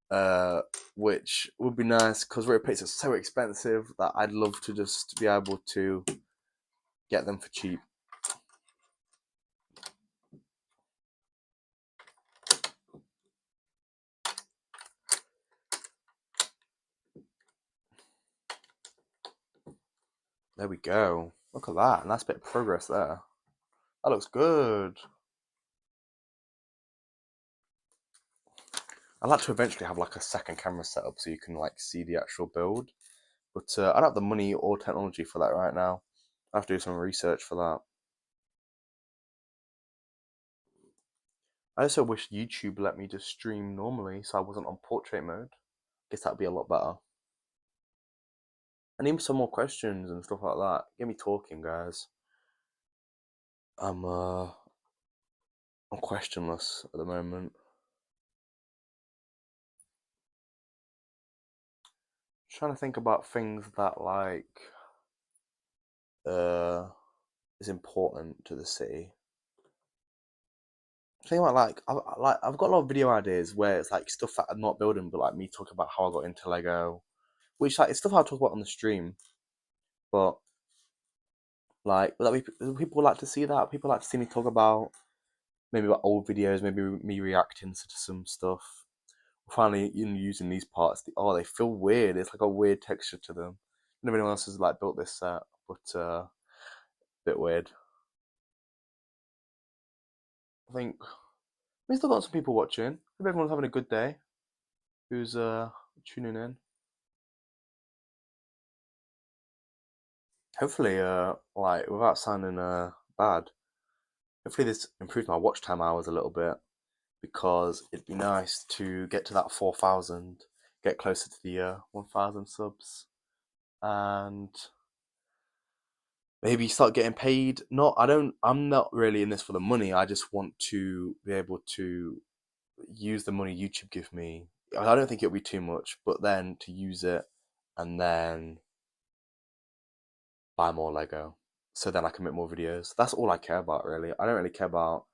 uh, which would be nice because road plates are so expensive that I'd love to just be able to get them for cheap. There we go. Look at that. Nice bit of progress there. That looks good. I'd like to eventually have like a second camera set up so you can like see the actual build. But I don't have the money or technology for that right now. I have to do some research for that. I also wish YouTube let me just stream normally so I wasn't on portrait mode. Guess that'd be a lot better. I need some more questions and stuff like that. Get me talking, guys. I'm uh I'm questionless at the moment. Trying to think about things that like uh is important to the city. Think about I've got a lot of video ideas where it's like stuff that I'm not building, but like me talking about how I got into Lego, which like it's stuff I talk about on the stream, but like people like to see that. People like to see me talk about maybe about old videos, maybe me reacting to some stuff. Finally, using these parts, they feel weird. It's like a weird texture to them. I don't know if anyone else has like built this set, but a bit weird. I think we still got some people watching. Hope everyone's having a good day. Who's tuning in? Hopefully, like without sounding bad, hopefully this improves my watch time hours a little bit because it'd be nice to get to that 4,000, get closer to the 1,000 subs, and maybe start getting paid. I'm not really in this for the money. I just want to be able to use the money YouTube give me. I don't think it'll be too much, but then to use it and then buy more Lego. So then I can make more videos. That's all I care about, really. I don't really care about.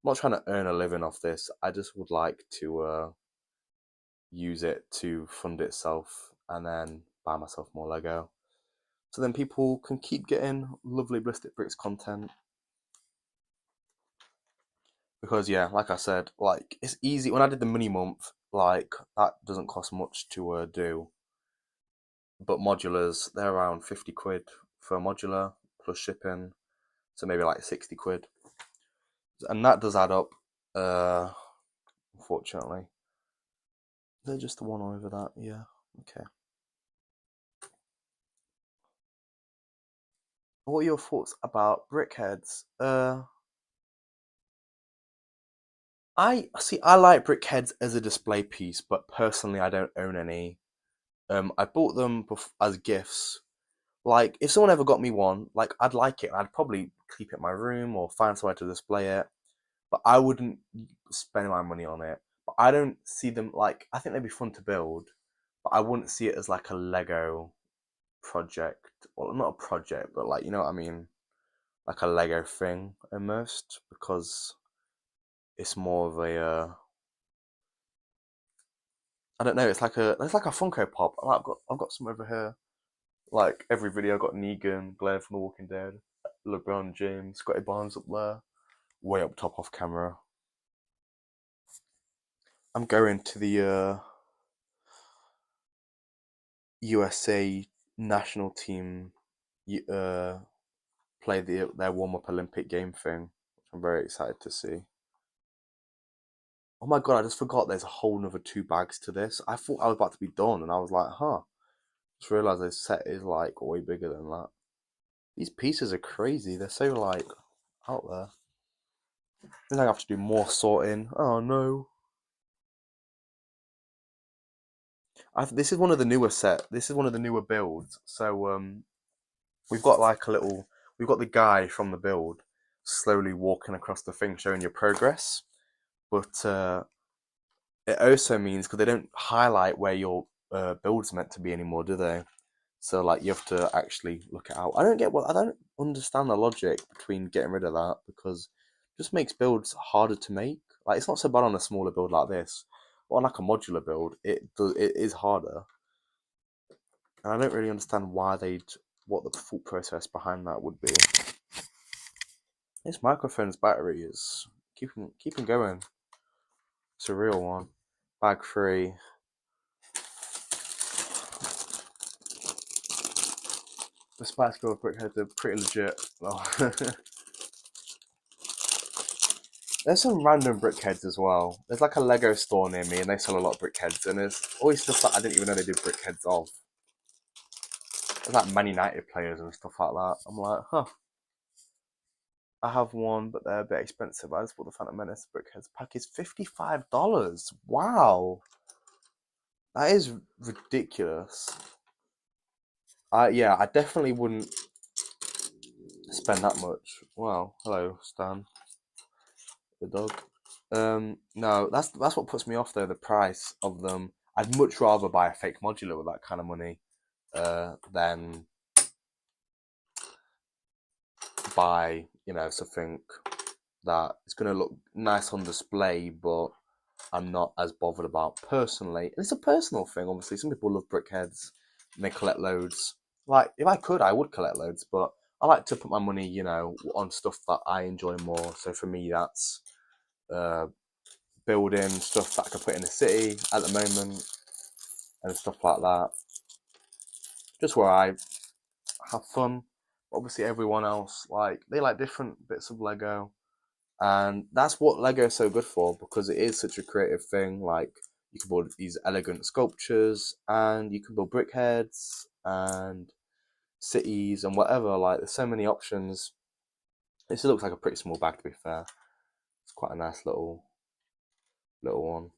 I'm not trying to earn a living off this. I just would like to use it to fund itself and then buy myself more Lego. So then people can keep getting lovely Ballistic Bricks content. Because yeah, like I said, like it's easy. When I did the mini month, like that doesn't cost much to do. But modulars, they're around 50 quid for a modular plus shipping, so maybe like 60 quid, and that does add up. Uh, Unfortunately, they're just the one over that. Yeah, okay. What are your thoughts about brickheads? I see. I like brickheads as a display piece, but personally, I don't own any. I bought them as gifts. Like, if someone ever got me one, like, I'd like it. I'd probably keep it in my room or find somewhere to display it. But I wouldn't spend my money on it. But I don't see them like. I think they'd be fun to build, but I wouldn't see it as like a Lego project. Well, not a project, but like you know what I mean, like a Lego thing almost, because it's more of a. I don't know. It's like a Funko Pop. I've got some over here. Like every video, I got Negan, Blair from The Walking Dead, LeBron James, Scotty Barnes up there, way up top off camera. I'm going to the USA national team play their warm up Olympic game thing, which I'm very excited to see. Oh my god, I just forgot there's a whole nother 2 bags to this. I thought I was about to be done and I was like, huh. Just realised this set is like way bigger than that. These pieces are crazy. They're so like out there. I think I have to do more sorting. Oh no. This is one of the newer set. This is one of the newer builds. So we've got like a little. We've got the guy from the build slowly walking across the thing, showing your progress. But it also means because they don't highlight where your build's meant to be anymore, do they? So like you have to actually look it out. I don't understand the logic between getting rid of that because it just makes builds harder to make. Like it's not so bad on a smaller build like this, but on like a modular build, it is harder. And I don't really understand what the thought process behind that would be. This microphone's battery is keeping going. It's a real one. Bag 3. The Spice Girl brickheads are pretty legit. Well, there's some random brickheads as well. There's like a Lego store near me, and they sell a lot of brickheads, and there's always stuff that I didn't even know they did brickheads of. There's like Man United players and stuff like that. I'm like, huh. I have one, but they're a bit expensive. I just bought the Phantom Menace brickheads pack. Is $55. Wow, that is ridiculous. Yeah, I definitely wouldn't spend that much. Wow, hello, Stan, the dog. No, that's what puts me off though. The price of them. I'd much rather buy a fake modular with that kind of money, than buy something that is going to look nice on display, but I'm not as bothered about personally. And it's a personal thing, obviously. Some people love brickheads and they collect loads. Like, if I could, I would collect loads, but I like to put my money, on stuff that I enjoy more. So for me, that's uh, building stuff that I can put in the city at the moment and stuff like that. Just where I have fun. Obviously, everyone else, like, they like different bits of Lego. And that's what Lego is so good for because it is such a creative thing. Like you can build these elegant sculptures and you can build brickheads and cities and whatever. Like there's so many options. This looks like a pretty small bag to be fair. It's quite a nice little one.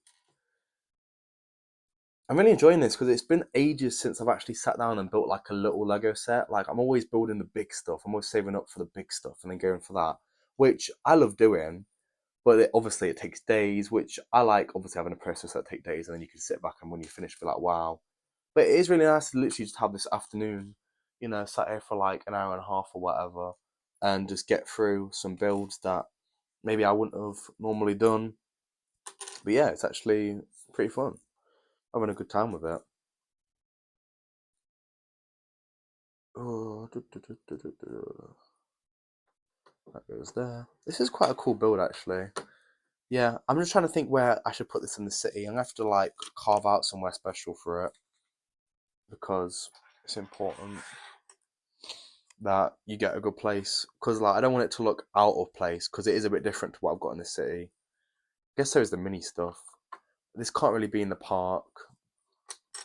I'm really enjoying this because it's been ages since I've actually sat down and built like a little Lego set. Like I'm always building the big stuff. I'm always saving up for the big stuff and then going for that, which I love doing. But obviously it takes days, which I like. Obviously having a process that take days, and then you can sit back and when you finish, be like, wow. But it is really nice to literally just have this afternoon, sat here for like an hour and a half or whatever, and just get through some builds that maybe I wouldn't have normally done. But yeah, it's actually pretty fun. I'm having a good time with it. Oh, that goes there. This is quite a cool build actually. Yeah, I'm just trying to think where I should put this in the city. I'm gonna have to like carve out somewhere special for it because it's important that you get a good place. Because like I don't want it to look out of place because it is a bit different to what I've got in the city. I guess so is the mini stuff. This can't really be in the park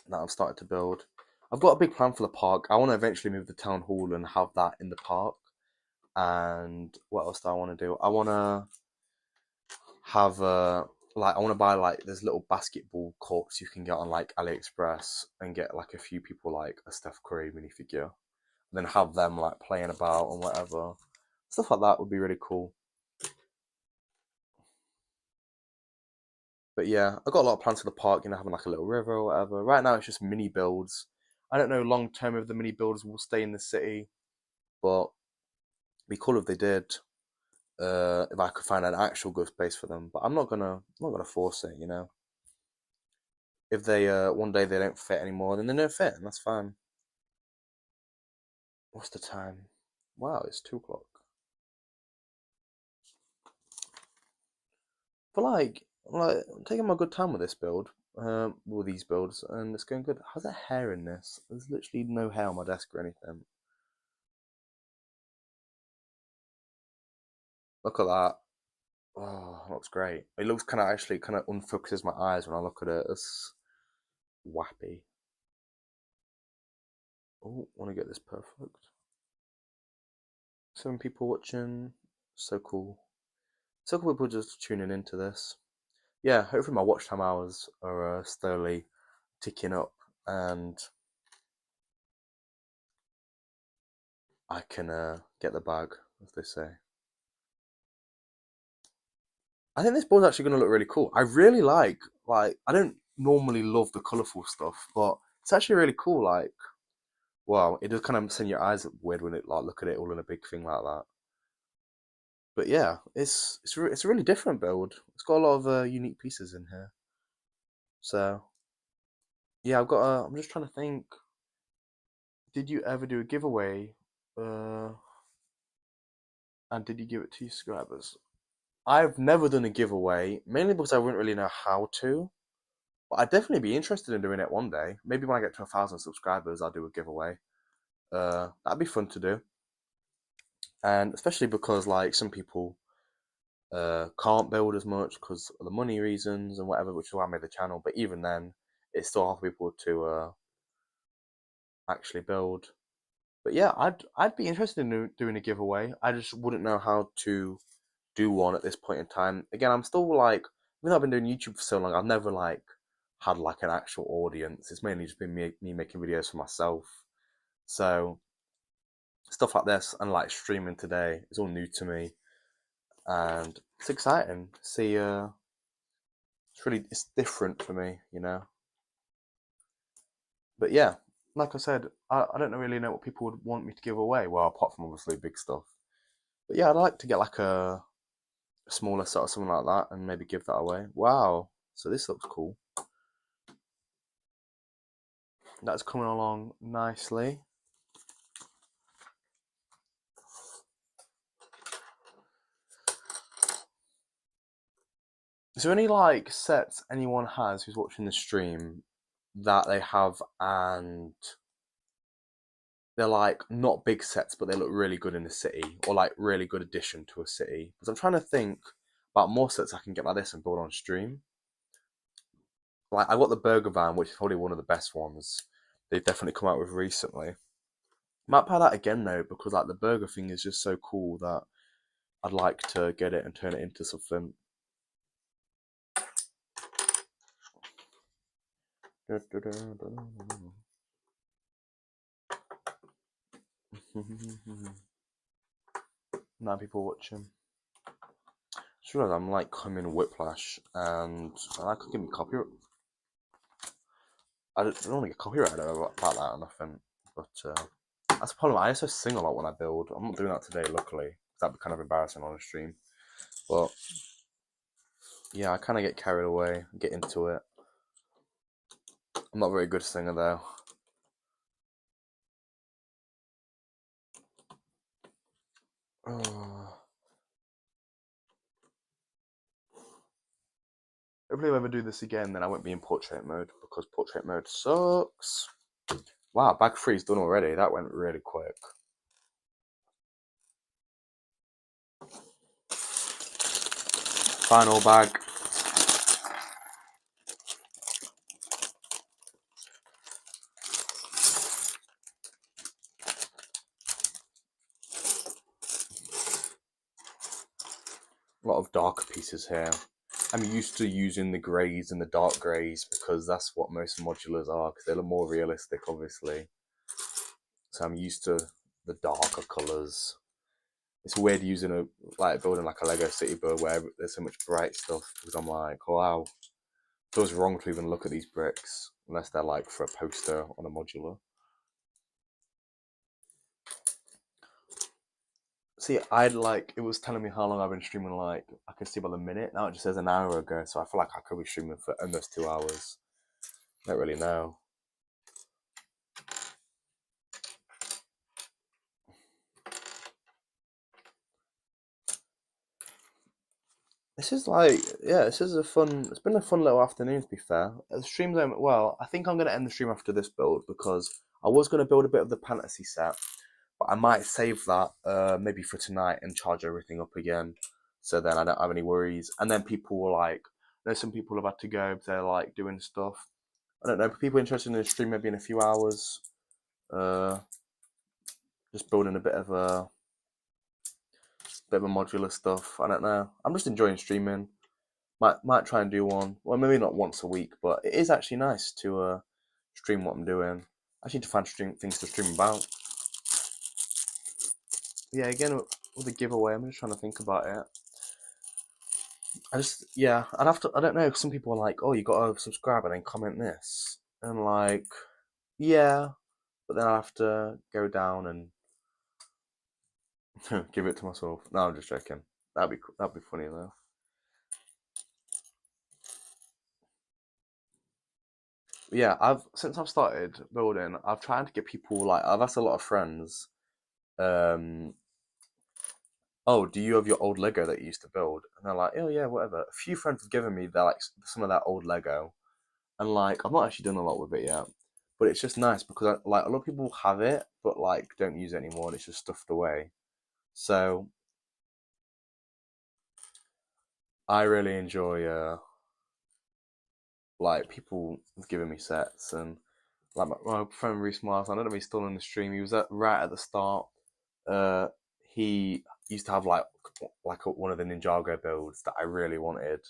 that I've started to build. I've got a big plan for the park. I want to eventually move the town hall and have that in the park. And what else do I want to do? I want to have I want to buy like there's little basketball courts you can get on like AliExpress and get like a few people like a Steph Curry minifigure, and then have them like playing about and whatever stuff like that would be really cool. But yeah, I got a lot of plans for the park, having like a little river or whatever. Right now it's just mini builds. I don't know long term if the mini builds will stay in the city, but it'd be cool if they did. If I could find an actual good space for them, but I'm not gonna force it. If they one day they don't fit anymore, then they don't fit, and that's fine. What's the time? Wow, it's 2 o'clock. But I'm taking my good time with this build, with these builds, and it's going good. How's there hair in this? There's literally no hair on my desk or anything. Look at that. Oh, looks great. It looks kind of unfocuses my eyes when I look at it. It's wappy. Oh, want to get this perfect. 7 people watching. So cool. So cool people just tuning into this. Yeah, hopefully my watch time hours are slowly ticking up and I can get the bag, as they say. I think this board's actually going to look really cool. I really like, I don't normally love the colourful stuff, but it's actually really cool. Like, Well, it does kind of send your eyes weird when it like look at it all in a big thing like that. But yeah, it's a really different build. It's got a lot of unique pieces in here. So yeah, I'm just trying to think. Did you ever do a giveaway? Uh, and did you give it to your subscribers? I've never done a giveaway, mainly because I wouldn't really know how to. But I'd definitely be interested in doing it one day. Maybe when I get to 1,000 subscribers, I'll do a giveaway. That'd be fun to do, and especially because like some people can't build as much because of the money reasons and whatever, which is why I made the channel. But even then, it's still hard for people to actually build. But yeah, I'd be interested in doing a giveaway. I just wouldn't know how to do one at this point in time. Again, I'm still like, even though I've been doing YouTube for so long, I've never like had like an actual audience. It's mainly just been me making videos for myself. So stuff like this and like streaming today is all new to me, and it's exciting to see. It's different for me, you know. But yeah, like I said, I don't really know what people would want me to give away. Well, apart from obviously big stuff. But yeah, I'd like to get like a smaller set or something like that and maybe give that away. Wow. So this looks cool. That's coming along nicely. Is there any like sets anyone has who's watching the stream that they have and they're like not big sets but they look really good in the city or like really good addition to a city? Because I'm trying to think about more sets I can get like this and build on stream. Like I've got the burger van, which is probably one of the best ones they've definitely come out with recently. Might buy that again though, because like the burger thing is just so cool that I'd like to get it and turn it into something. Now people watching. Just realised I'm like coming Whiplash and I could give me copyright. I don't want to get copyrighted about that or nothing, but that's the problem. I also sing a lot when I build. I'm not doing that today, luckily. That'd be kind of embarrassing on a stream. But yeah, I kind of get carried away, get into it. I'm not a very good singer though. Hopefully, if I ever do this again, then I won't be in portrait mode because portrait mode sucks. Wow, bag three's done already. That went really quick. Final bag. A lot of darker pieces here. I'm used to using the greys and the dark greys because that's what most modulars are, because they look more realistic, obviously. So I'm used to the darker colours. It's weird using building like a Lego City build where there's so much bright stuff, because I'm like, wow, it feels wrong to even look at these bricks unless they're like for a poster on a modular. See, it was telling me how long I've been streaming, like, I can see by the minute. Now it just says an hour ago, so I feel like I could be streaming for almost 2 hours. Don't really know. This is like, yeah, it's been a fun little afternoon to be fair. The stream's well, I think I'm going to end the stream after this build because I was going to build a bit of the fantasy set, but I might save that maybe for tonight and charge everything up again. So then I don't have any worries. And then people will like, there's some people have had to go if they're like doing stuff. I don't know, people interested in the stream maybe in a few hours. Uh, just building a bit of a modular stuff. I don't know. I'm just enjoying streaming. Might try and do one. Well, maybe not once a week, but it is actually nice to stream what I'm doing. I just need to find things to stream about. Yeah, again with the giveaway, I'm just trying to think about it. I'd have to. I don't know. Some people are like, "Oh, you got to subscribe and then comment this," and like, yeah, but then I have to go down and give it to myself. No, I'm just joking. That'd be funny though. Yeah, I've since I've started building, I've tried to get people like I've asked a lot of friends, um, oh, do you have your old Lego that you used to build? And they're like, oh yeah, whatever. A few friends have given me their like some of that old Lego, and like I've not actually done a lot with it yet, but it's just nice because like a lot of people have it, but like don't use it anymore, and it's just stuffed away. So I really enjoy like people giving me sets and like my friend Reese Miles. I don't know if he's still in the stream. He was right at the start. Uh, he used to have one of the Ninjago builds that I really wanted,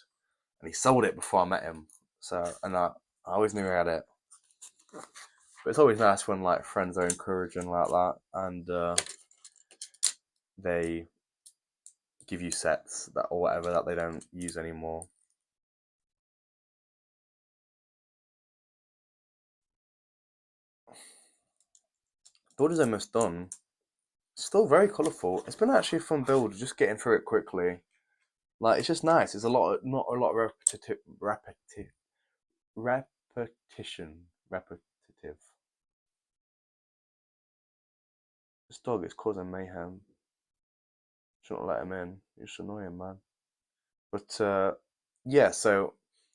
and he sold it before I met him. So and I always knew he had it. But it's always nice when like friends are encouraging like that, and they give you sets that or whatever that they don't use anymore. Build is almost done. It's still very colourful. It's been actually a fun build, just getting through it quickly. Like it's just nice. It's a lot, not a lot of repetitive. This dog is causing mayhem. Shouldn't let him in. You should annoy him, man. But yeah, so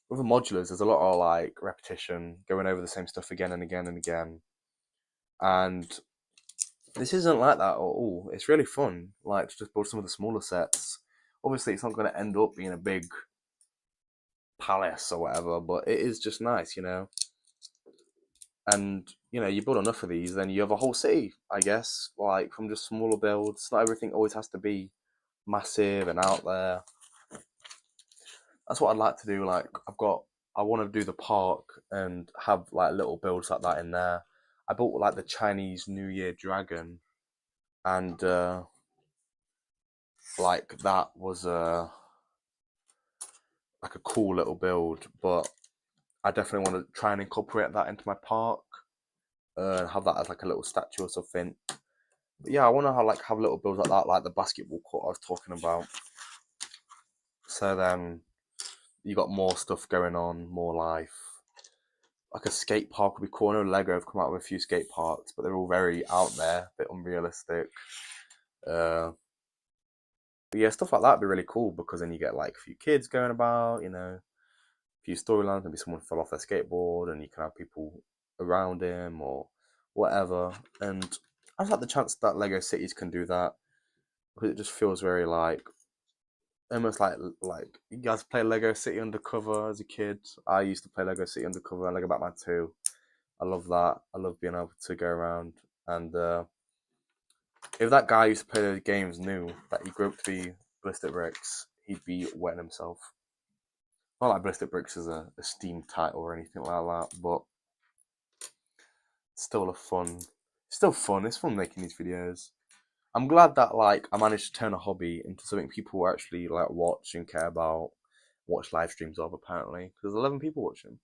with the modulars, there's a lot of like repetition, going over the same stuff again and again and again. And this isn't like that at all. It's really fun, like to just build some of the smaller sets. Obviously, it's not going to end up being a big palace or whatever, but it is just nice, you know. And you know, you build enough of these, then you have a whole city, I guess. Like from just smaller builds. Not everything always has to be massive and out there. That's what I'd like to do. Like I want to do the park and have like little builds like that in there. I bought like the Chinese New Year dragon, and like that was like a cool little build. But I definitely want to try and incorporate that into my park and have that as like a little statue or something. But yeah, I want to have little builds like that, like the basketball court I was talking about. So then you got more stuff going on, more life. Like a skate park would be cool. I know Lego have come out with a few skate parks, but they're all very out there, a bit unrealistic. Uh, but yeah, stuff like that would be really cool because then you get like a few kids going about, you know, a few storylines. Maybe someone fell off their skateboard and you can have people around him or whatever. And I just like the chance that Lego cities can do that because it just feels very like almost like you guys play Lego City Undercover as a kid. I used to play Lego City Undercover and Lego Batman 2. I love that. I love being able to go around and if that guy used to play those games knew that he grew up to be Ballistic Bricks, he'd be wetting himself. Not like Ballistic Bricks is a Steam title or anything like that, but it's still still fun. It's fun making these videos. I'm glad that like I managed to turn a hobby into something people actually like watch and care about, watch live streams of apparently. Because there's 11 people watching.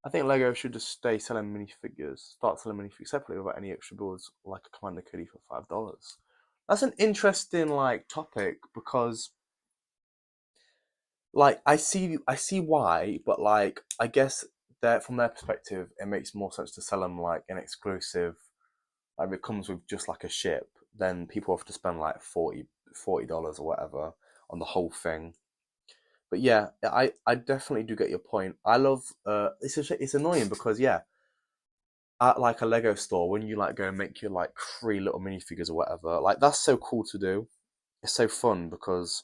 I think Lego should just stay selling minifigures, start selling minifigures separately without any extra builds, like a Commander Cody for $5. That's an interesting like topic because like I see why, but like I guess that from their perspective, it makes more sense to sell them like an exclusive. Like if it comes with just like a ship, then people have to spend like $40 or whatever on the whole thing. But yeah, I definitely do get your point. I love it's annoying because yeah, at like a Lego store when you like go and make your like free little minifigures or whatever, like that's so cool to do. It's so fun because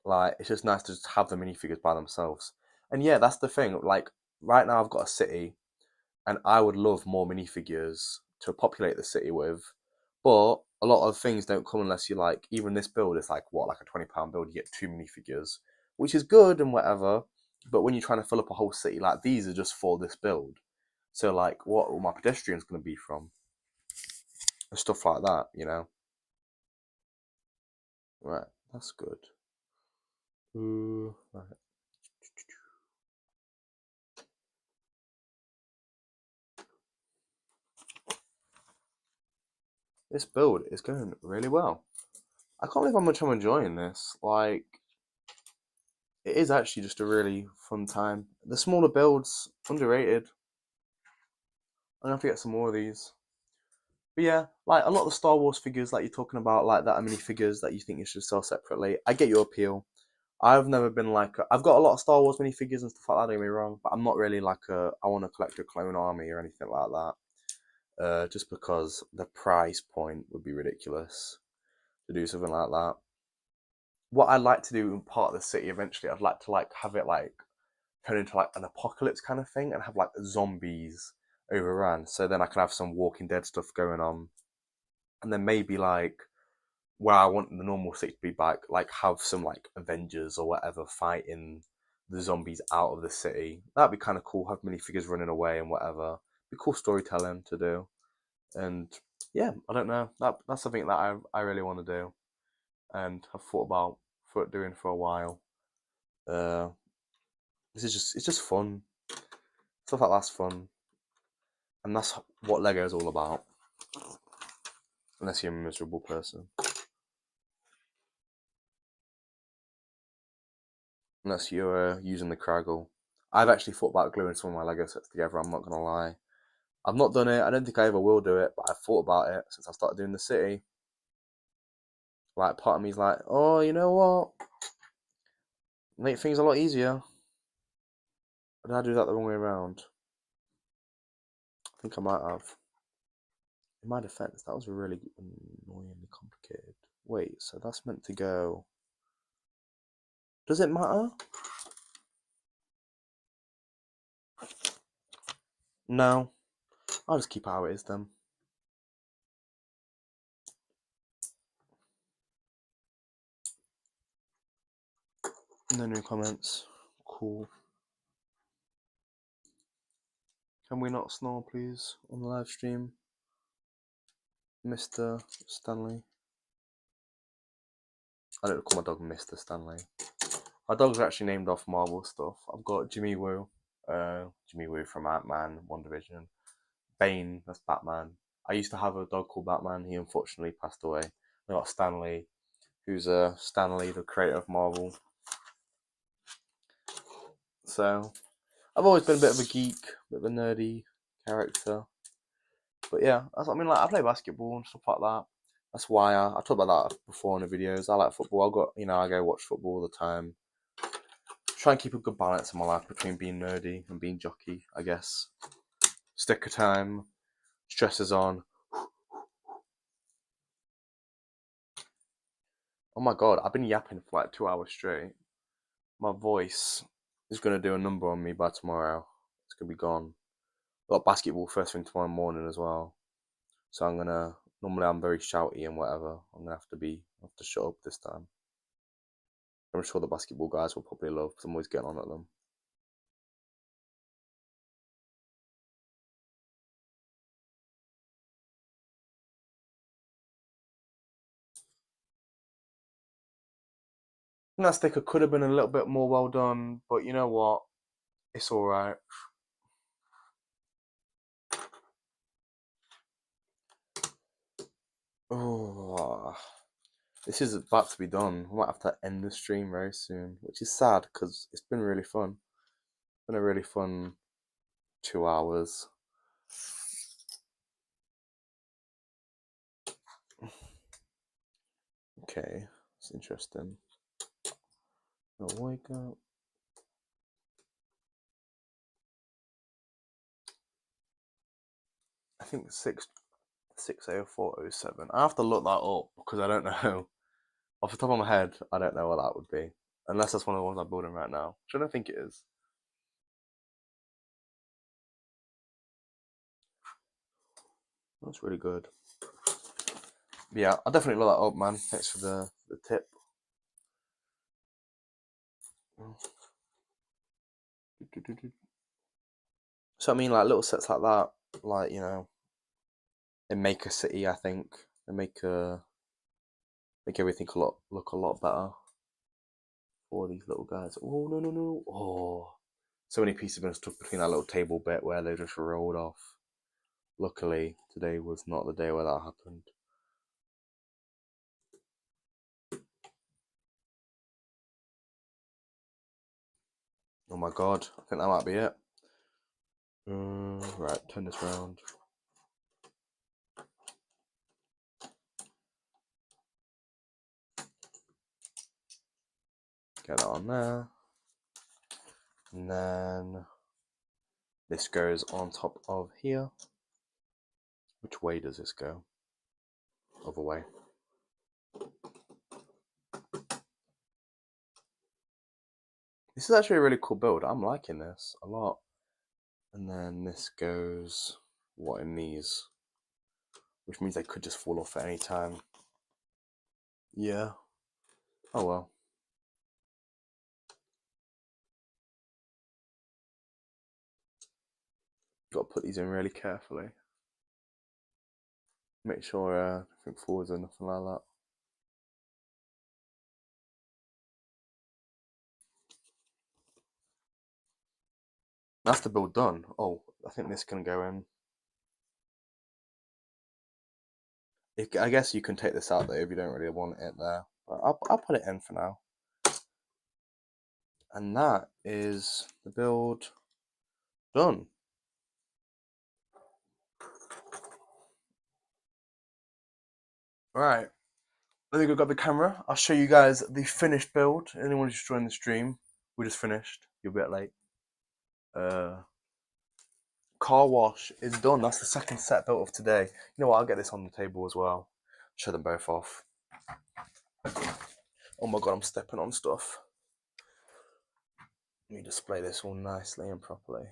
like it's just nice to just have the minifigures by themselves. And yeah, that's the thing. Like right now I've got a city and I would love more minifigures to populate the city with. But a lot of things don't come unless you like even this build is like what, like a £20 build, you get two minifigures, which is good and whatever. But when you're trying to fill up a whole city, like these are just for this build. So like what are my pedestrians gonna be from? And stuff like that, you know? Right, that's good. Right. this build is going really well. I can't believe how much I'm enjoying this. Like, it is actually just a really fun time. The smaller builds, underrated. I'm gonna have to get some more of these. But yeah, like a lot of the Star Wars figures that you're talking about, like that many figures that you think you should sell separately. I get your appeal. I've never been like I've got a lot of Star Wars minifigures and stuff like that. Don't get me wrong, but I'm not really like I want to collect a clone army or anything like that. Just because the price point would be ridiculous to do something like that. What I'd like to do in part of the city eventually, I'd like to like have it like turn into like an apocalypse kind of thing and have like zombies overrun. So then I can have some Walking Dead stuff going on, and then maybe like where I want the normal city to be back, like have some like Avengers or whatever fighting the zombies out of the city. That'd be kind of cool. Have minifigures running away and whatever. Be cool storytelling to do. And yeah, I don't know. That's something that I really want to do, and have thought about for doing for a while. Uh, this is just it's just fun. Stuff like that's fun, and that's what Lego is all about. Unless you're a miserable person. Unless you're using the Craggle. I've actually thought about gluing some of my Lego sets together. I'm not gonna lie. I've not done it. I don't think I ever will do it, but I've thought about it since I started doing the city. Like part of me's like, oh, you know what? Make things a lot easier. But did I do that the wrong way around? I think I might have. In my defense, that was really annoyingly complicated. Wait, so that's meant to go. Does it matter? No. I'll just keep it how it is then. No new comments. Cool. Can we not snore, please, on the live stream? Mr. Stanley. I don't call my dog Mr. Stanley. My dogs are actually named off Marvel stuff. I've got Jimmy Woo. Jimmy Woo from Ant-Man, WandaVision. Bane, that's Batman. I used to have a dog called Batman. He unfortunately passed away. I got Stanley, who's Stanley, the creator of Marvel. So I've always been a bit of a geek, a bit of a nerdy character. But yeah, that's what I mean. Like I play basketball and stuff like that. That's why I talked about that before in the videos. I like football. I go watch football all the time. Try and keep a good balance in my life between being nerdy and being jockey, I guess. Sticker time, stresses on. Oh my god, I've been yapping for like 2 hours straight. My voice is gonna do a number on me by tomorrow. It's gonna be gone. Got basketball first thing tomorrow morning as well. So normally I'm very shouty and whatever. I'm gonna have to shut up this time. I'm sure the basketball guys will probably love because I'm always getting on at them. And that sticker could have been a little bit more well done, but you know what? It's alright. Oh, this is about to be done. I might have to end the stream very soon, which is sad because it's been really fun. It's been a really fun 2 hours. Okay, it's interesting. I'll wake up. I think 60407. I have to look that up because I don't know. Off the top of my head, I don't know what that would be. Unless that's one of the ones I'm building right now, which I don't think it is. That's really good. Yeah, I'll definitely look that up, man. Thanks for the tip. So I mean, like little sets like that, like they make a city. I think they make everything look a lot better for these little guys. Oh no no no! Oh, so many pieces have been stuck between that little table bit where they just rolled off. Luckily, today was not the day where that happened. Oh my god, I think that might be it. Right, turn this round. Get that on there. And then this goes on top of here. Which way does this go? Other way. This is actually a really cool build. I'm liking this a lot. And then this goes, what, in these? Which means they could just fall off at any time. Yeah. Oh well. Got to put these in really carefully. Make sure nothing falls or nothing like that. That's the build done. Oh, I think this can go in. I guess you can take this out there if you don't really want it there. But I'll put it in for now. And that is the build done. Right, let me go grab the camera. I'll show you guys the finished build. Anyone who's joined the stream, we just finished. You're a bit late. Car wash is done. That's the second set built of today. You know what? I'll get this on the table as well. Show them both off. Oh my god, I'm stepping on stuff. Let me display this all nicely and properly.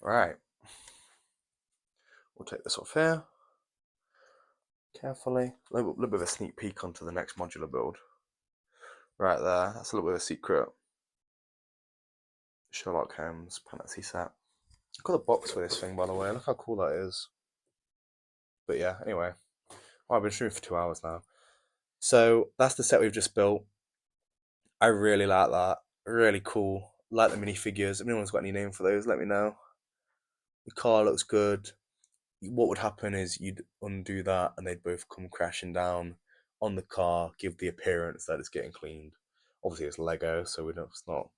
Right. We'll take this off here. Carefully. A little bit of a sneak peek onto the next modular build. Right there. That's a little bit of a secret. Sherlock Holmes Panacea set. I've got a box for this thing, by the way. Look how cool that is. But yeah, anyway. Well, I've been streaming for 2 hours now. So that's the set we've just built. I really like that. Really cool. Like the minifigures. If anyone's got any name for those, let me know. The car looks good. What would happen is you'd undo that and they'd both come crashing down on the car, give the appearance that it's getting cleaned. Obviously, it's Lego, so it's not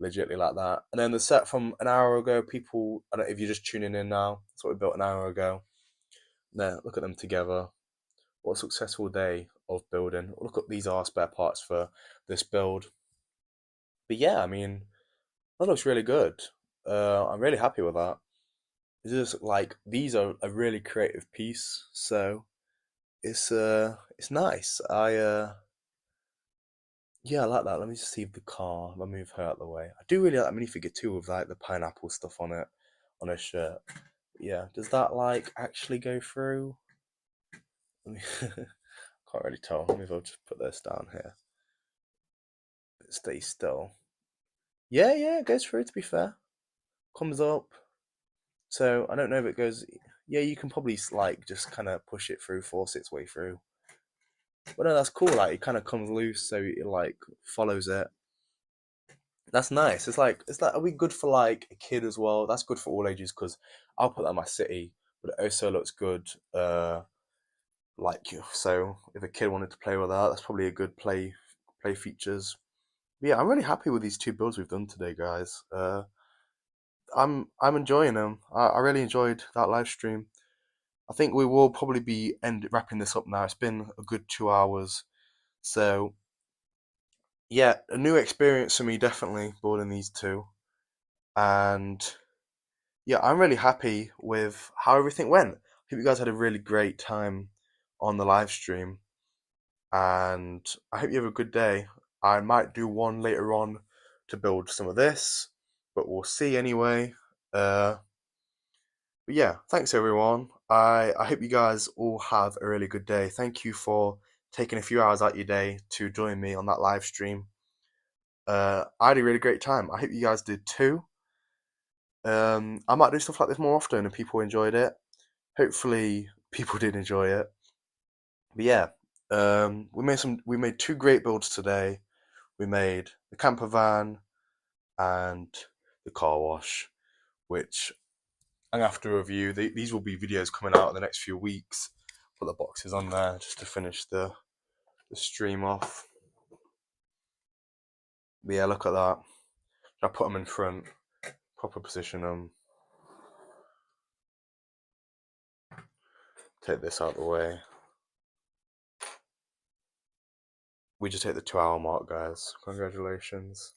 legitly like that. And then the set from an hour ago, people, I don't know if you're just tuning in now, that's what we built an hour ago. There, look at them together. What a successful day of building. Look at these are spare parts for this build. But yeah, I mean, that looks really good. I'm really happy with that. It's just like these are a really creative piece, so it's nice. Yeah, I like that. Let me just see the car. I'll move her out of the way. I do really like that minifigure too with like the pineapple stuff on it on her shirt. Yeah, does that like actually go through? Can't really tell. Maybe I'll just put this down here. It stays still. Yeah, yeah, it goes through to be fair. Comes up. So I don't know if it goes. Yeah, you can probably like just kind of push it through, force its way through. But no, that's cool. Like it kind of comes loose, so it like follows it. That's nice. It's like are we good for like a kid as well? That's good for all ages because I'll put that in my city, but it also looks good. Like you, so if a kid wanted to play with that, that's probably a good play features. But yeah, I'm really happy with these two builds we've done today, guys. I'm enjoying them. I really enjoyed that live stream. I think we will probably be wrapping this up now. It's been a good 2 hours, so yeah, a new experience for me definitely building these two, and yeah, I'm really happy with how everything went. I hope you guys had a really great time on the live stream, and I hope you have a good day. I might do one later on to build some of this, but we'll see anyway. Uh, but yeah, thanks everyone. I hope you guys all have a really good day. Thank you for taking a few hours out your day to join me on that live stream. I had a really great time. I hope you guys did too. I might do stuff like this more often and people enjoyed it. Hopefully, people did enjoy it. But yeah, we made two great builds today. We made the camper van and the car wash, which I'm gonna have to review. These will be videos coming out in the next few weeks. Put the boxes on there just to finish the stream off. But yeah, look at that. I put them in front, proper position them. Take this out of the way. We just hit the 2 hour mark, guys. Congratulations.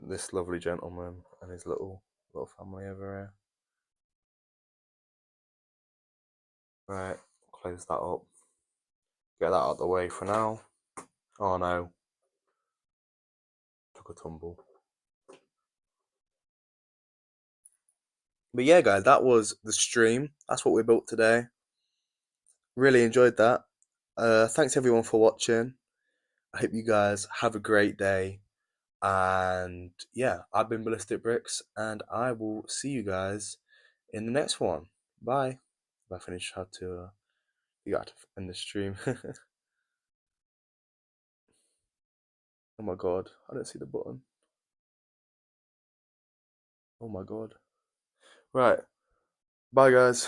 This lovely gentleman and his little family over here. Right, close that up. Get that out of the way for now. Oh no. Took a tumble. But yeah, guys, that was the stream. That's what we built today. Really enjoyed that. Thanks everyone for watching. I hope you guys have a great day. And yeah, I've been Ballistic Bricks, and I will see you guys in the next one. Bye. If I finish how to, you got to end the stream. Oh my god, I don't see the button. Oh my god. Right. Bye, guys.